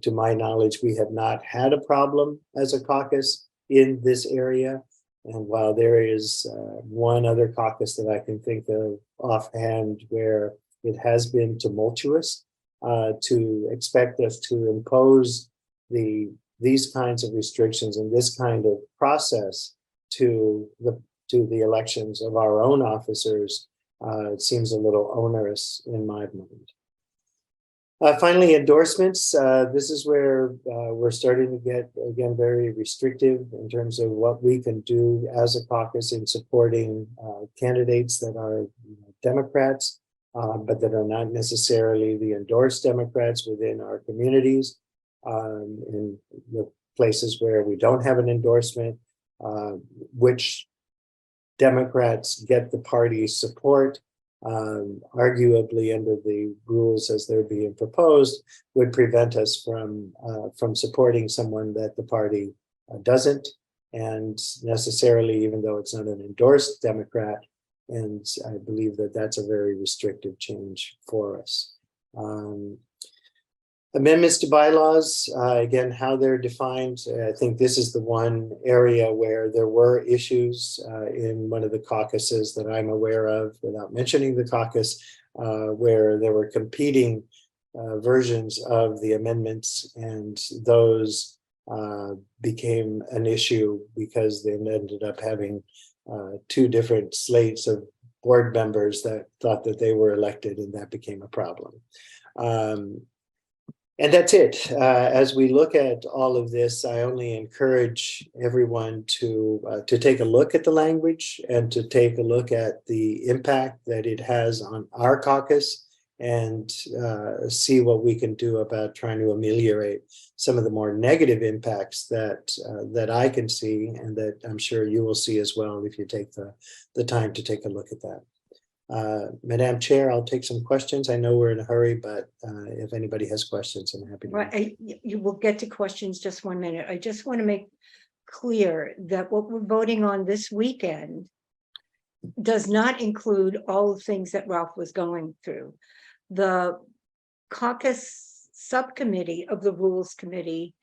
To my knowledge, we have not had a problem as a caucus in this area. And while there is one other caucus that I can think of offhand where it has been tumultuous, to expect us to impose these kinds of restrictions and this kind of process to the elections of our own officers, it seems a little onerous in my mind. Finally, endorsements. This is where we're starting to get, again, very restrictive in terms of what we can do as a caucus in supporting candidates that are Democrats, but that are not necessarily the endorsed Democrats within our communities. In the places where we don't have an endorsement, which Democrats get the party's support, arguably under the rules as they're being proposed, would prevent us from supporting someone that the party doesn't, and necessarily, even though it's not an endorsed Democrat, and I believe that that's a very restrictive change for us. Amendments to bylaws, again, how they're defined. I think this is the one area where there were issues in one of the caucuses that I'm aware of, without mentioning the caucus, where there were competing versions of the amendments, and those became an issue because they ended up having two different slates of board members that thought that they were elected, and that became a problem. And that's it. As we look at all of this, I only encourage everyone to take a look at the language and to take a look at the impact that it has on our caucus, and see what we can do about trying to ameliorate some of the more negative impacts that I can see, and that I'm sure you will see as well if you take the time to take a look at that. Madam Chair, I'll take some questions. I know we're in a hurry, but if anybody has questions, I'm happy to. Right, you will get to questions just 1 minute. I just want to make clear that what we're voting on this weekend does not include all the things that Ralph was going through. The caucus subcommittee of the Rules Committee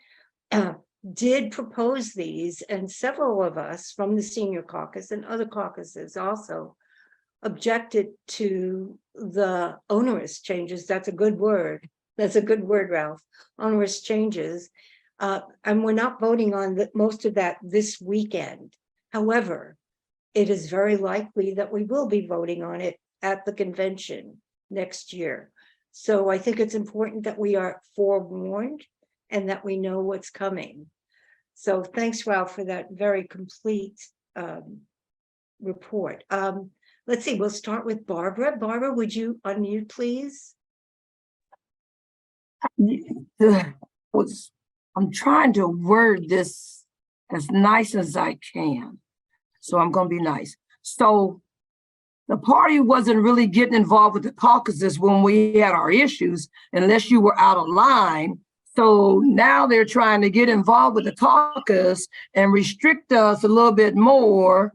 did propose these, and several of us from the Senior Caucus and other caucuses also objected to the onerous changes. That's a good word. That's a good word, Ralph. Onerous changes. And we're not voting on most of that this weekend. However, it is very likely that we will be voting on it at the convention next year. So I think it's important that we are forewarned and that we know what's coming. So thanks, Ralph, for that very complete report. Let's see, we'll start with Barbara. Barbara, would you unmute, please? I'm trying to word this as nice as I can, so I'm going to be nice. So the party wasn't really getting involved with the caucuses when we had our issues, unless you were out of line. So now they're trying to get involved with the caucus and restrict us a little bit more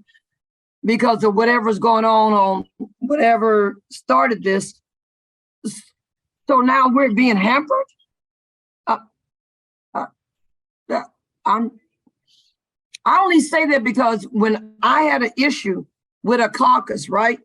because of whatever's going on whatever started this. So now we're being hampered. I only say that because when I had an issue with a caucus, right?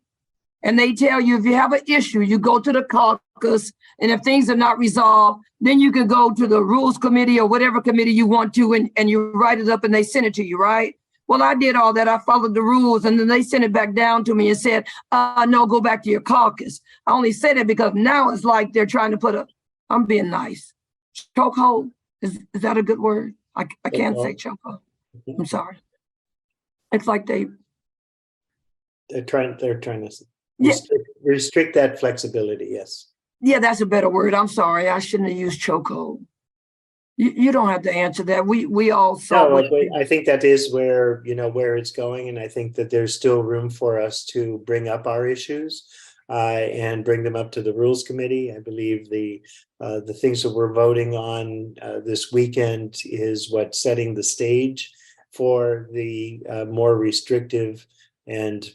And they tell you if you have an issue, you go to the caucus, and if things are not resolved, then you can go to the Rules Committee or whatever committee you want to, and you write it up and they send it to you, right? Well, I did all that. I followed the rules, and then they sent it back down to me and said, no, go back to your caucus. I only said it because now it's like they're trying to put I'm being nice. Chokehold, is that a good word? I can't say chokehold. I'm sorry. It's like they're trying to restrict that flexibility. Yes. Yeah, that's a better word. I'm sorry. I shouldn't have used chokehold. You don't have to answer that. We all saw. No, but I think that is where, where it's going. And I think that there's still room for us to bring up our issues and bring them up to the Rules Committee. I believe the things that we're voting on this weekend is what's setting the stage for the more restrictive and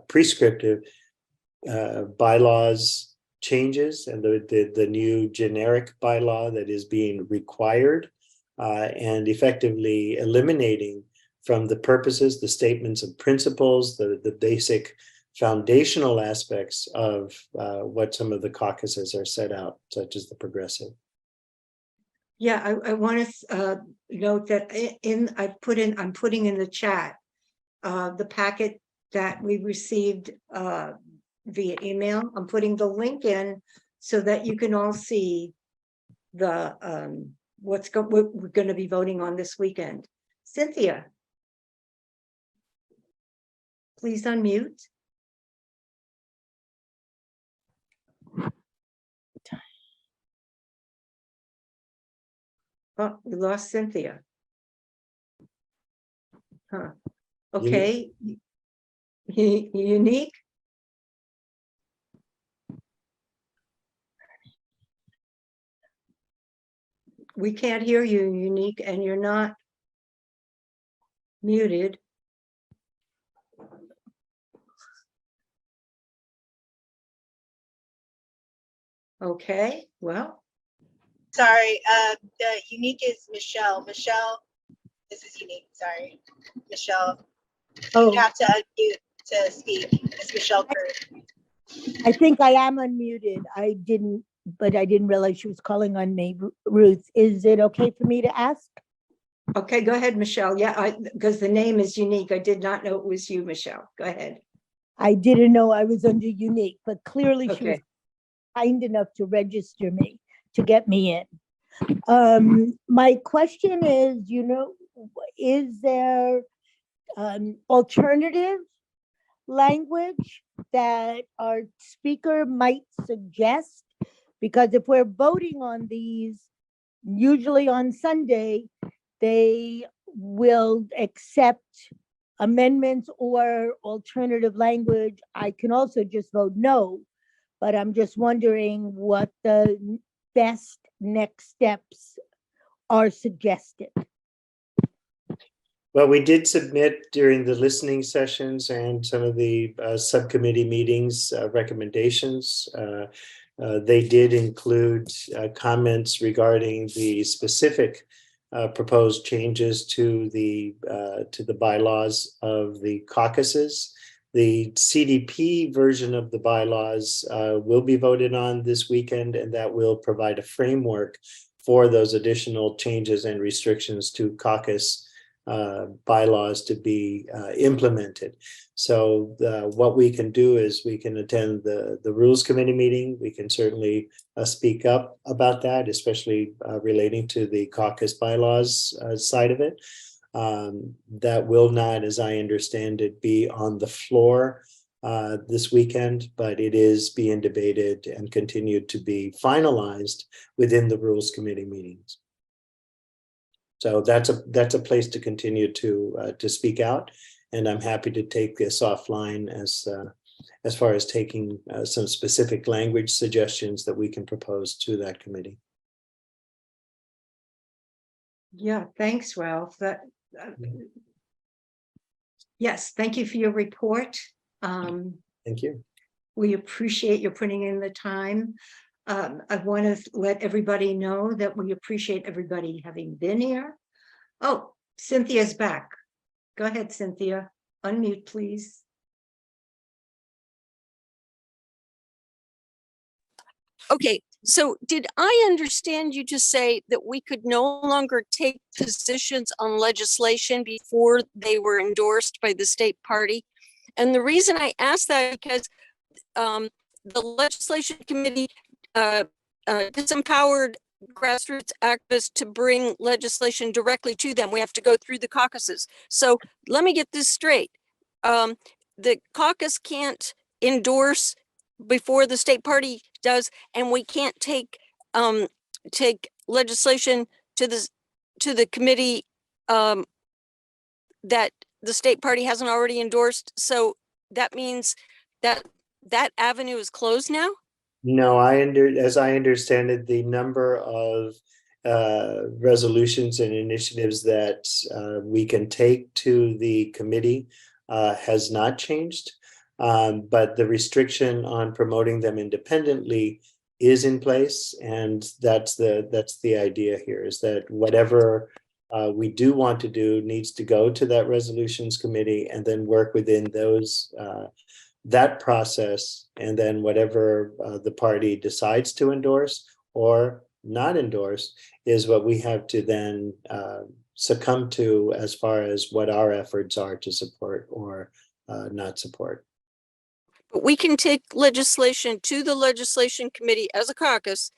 prescriptive bylaws changes and the new generic bylaw that is being required and effectively eliminating from the purposes, the statements of principles, the basic foundational aspects of what some of the caucuses are set out, such as the progressive. Yeah, I want to note that I'm putting in the chat the packet that we received via email. I'm putting the link in so that you can all see the what we're going to be voting on this weekend. Cynthia, please unmute. Oh, we lost Cynthia. Huh. Okay. Unique. We can't hear you, Unique, and you're not muted. Okay, well. Sorry, the Unique is Michelle. Michelle, this is Unique, sorry. Michelle, you have to unmute to speak. It's Michelle Curry. I think I am unmuted. But I didn't realize she was calling on me. Ruth, is it okay for me to ask? Okay, go ahead, Michelle. Yeah, because the name is Unique. I did not know it was you, Michelle. Go ahead. I didn't know I was under Unique, but clearly Okay. she was kind enough to register me, to get me in. My question is, is there alternative language that our speaker might suggest? Because if we're voting on these, usually on Sunday, they will accept amendments or alternative language. I can also just vote no, but I'm just wondering what the best next steps are suggested. Well, we did submit during the listening sessions and some of the subcommittee meetings recommendations. They did include comments regarding the specific proposed changes to the bylaws of the caucuses. The CDP version of the bylaws will be voted on this weekend, and that will provide a framework for those additional changes and restrictions to caucus bylaws to be implemented. So what we can do is we can attend the Rules Committee meeting. We can certainly speak up about that, especially relating to the caucus bylaws side of it. That will not, as I understand it, be on the floor this weekend, but it is being debated and continued to be finalized within the Rules Committee meetings. So that's a place to continue to speak out, and I'm happy to take this offline as far as taking some specific language suggestions that we can propose to that committee. Yeah, thanks, Ralph. Yes, thank you for your report. Thank you. We appreciate your putting in the time. I want to let everybody know that we appreciate everybody having been here. Oh, Cynthia's back. Go ahead, Cynthia. Unmute, please. Okay, So did I understand you to say that we could no longer take positions on legislation before they were endorsed by the state party? And the reason I ask that because the legislation committee disempowered grassroots activists to bring legislation directly to them. We have to go through the caucuses. So let me get this straight. The caucus can't endorse before the state party does, and we can't take legislation to the committee that the state party hasn't already endorsed. So that means that that avenue is closed now? No, as I understand it, the number of resolutions and initiatives that we can take to the committee has not changed, but the restriction on promoting them independently is in place, and that's the idea here, is that whatever we do want to do needs to go to that resolutions committee and then work within those that process, and then whatever the party decides to endorse or not endorse is what we have to then succumb to as far as what our efforts are to support or not support. But we can take legislation to the legislation committee as a caucus.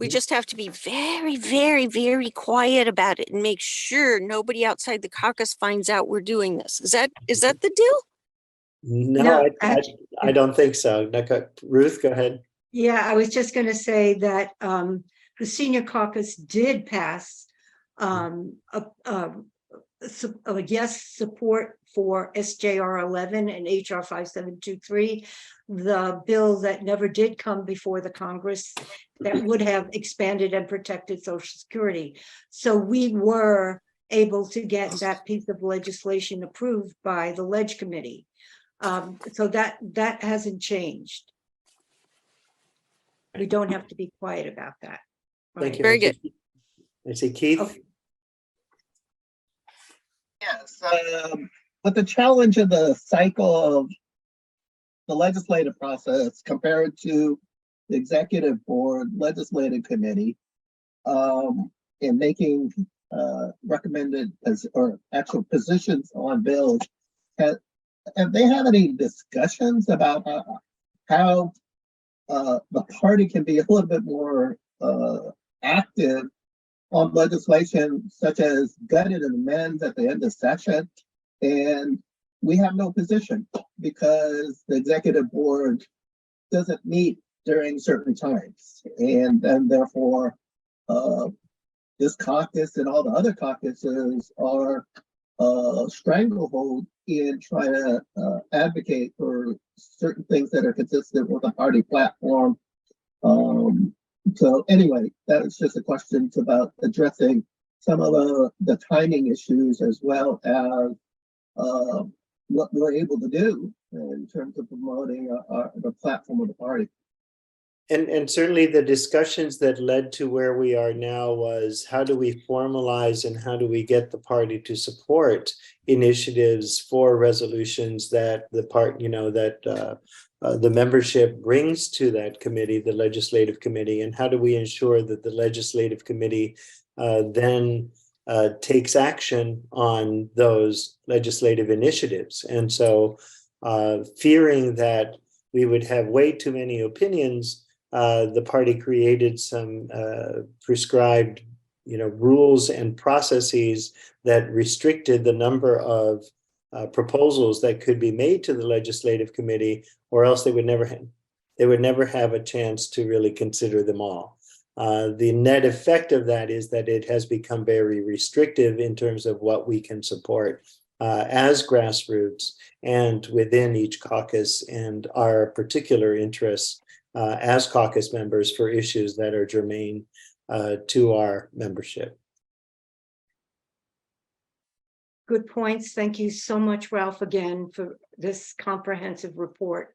We just have to be very, very, very quiet about it and make sure nobody outside the caucus finds out we're doing this. Is that the deal? No, I don't think so. Ruth, go ahead. Yeah, I was just going to say that the Senior Caucus did pass a yes support for SJR 11 and HR 5723, the bill that never did come before the Congress that would have expanded and protected Social Security. So we were able to get that piece of legislation approved by the Leg Committee. So that hasn't changed. We don't have to be quiet about that. Thank you. Very good. I see Keith. Okay. Yes, with the challenge of the cycle of the legislative process compared to the executive board legislative committee in making recommended or actual positions on bills, have they had any discussions about how the party can be a little bit more active on legislation such as gutted and amends at the end of session? And we have no position because the executive board doesn't meet during certain times. And then therefore, this caucus and all the other caucuses are stranglehold in trying to advocate for certain things that are consistent with the party platform. So anyway, that was just a question about addressing some of the timing issues as well as what we're able to do in terms of promoting the platform of the party. And certainly the discussions that led to where we are now was how do we formalize and how do we get the party to support initiatives for resolutions that the membership brings to that committee, the legislative committee, and how do we ensure that the legislative committee then takes action on those legislative initiatives. And so fearing that we would have way too many opinions, the party created some prescribed, rules and processes that restricted the number of proposals that could be made to the legislative committee, or else they would never have a chance to really consider them all. The net effect of that is that it has become very restrictive in terms of what we can support as grassroots and within each caucus and our particular interests as caucus members for issues that are germane to our membership. Good points. Thank you so much, Ralph, again, for this comprehensive report.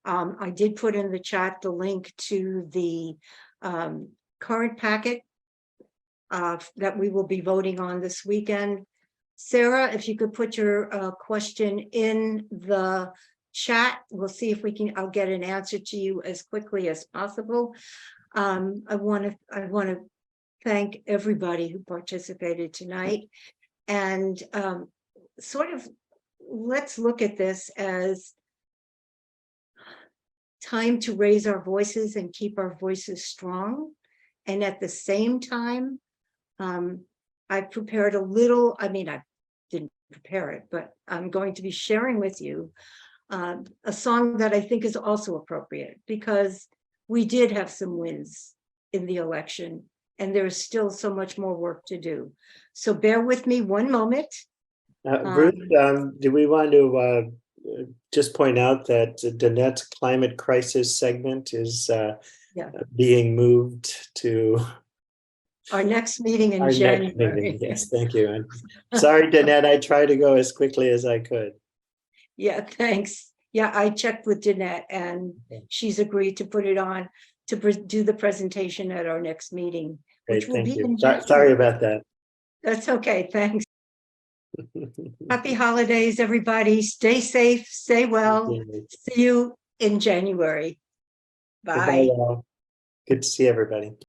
I did put in the chat the link to the current packet that we will be voting on this weekend. Sarah, if you could put your question in the chat, we'll see if I'll get an answer to you as quickly as possible. I want to thank everybody who participated tonight, and sort of let's look at this as time to raise our voices and keep our voices strong. And at the same time, I prepared a little, I mean, I didn't prepare it, but I'm going to be sharing with you a song that I think is also appropriate, because we did have some wins in the election and there's still so much more work to do. So bear with me one moment. Ruth, do we want to just point out that Danette's climate crisis segment is being moved to our next meeting in our January. next meeting. Yes, thank you. And sorry, Danette, I tried to go as quickly as I could. Yeah, thanks. Yeah, I checked with Jeanette and she's agreed to put it on to do the presentation at our next meeting, Great, which will thank be you. in Sorry January. about that. That's okay, thanks. Happy holidays, everybody. Stay safe, stay well. See you in January. Goodbye, Bye. y'all. Good to see everybody.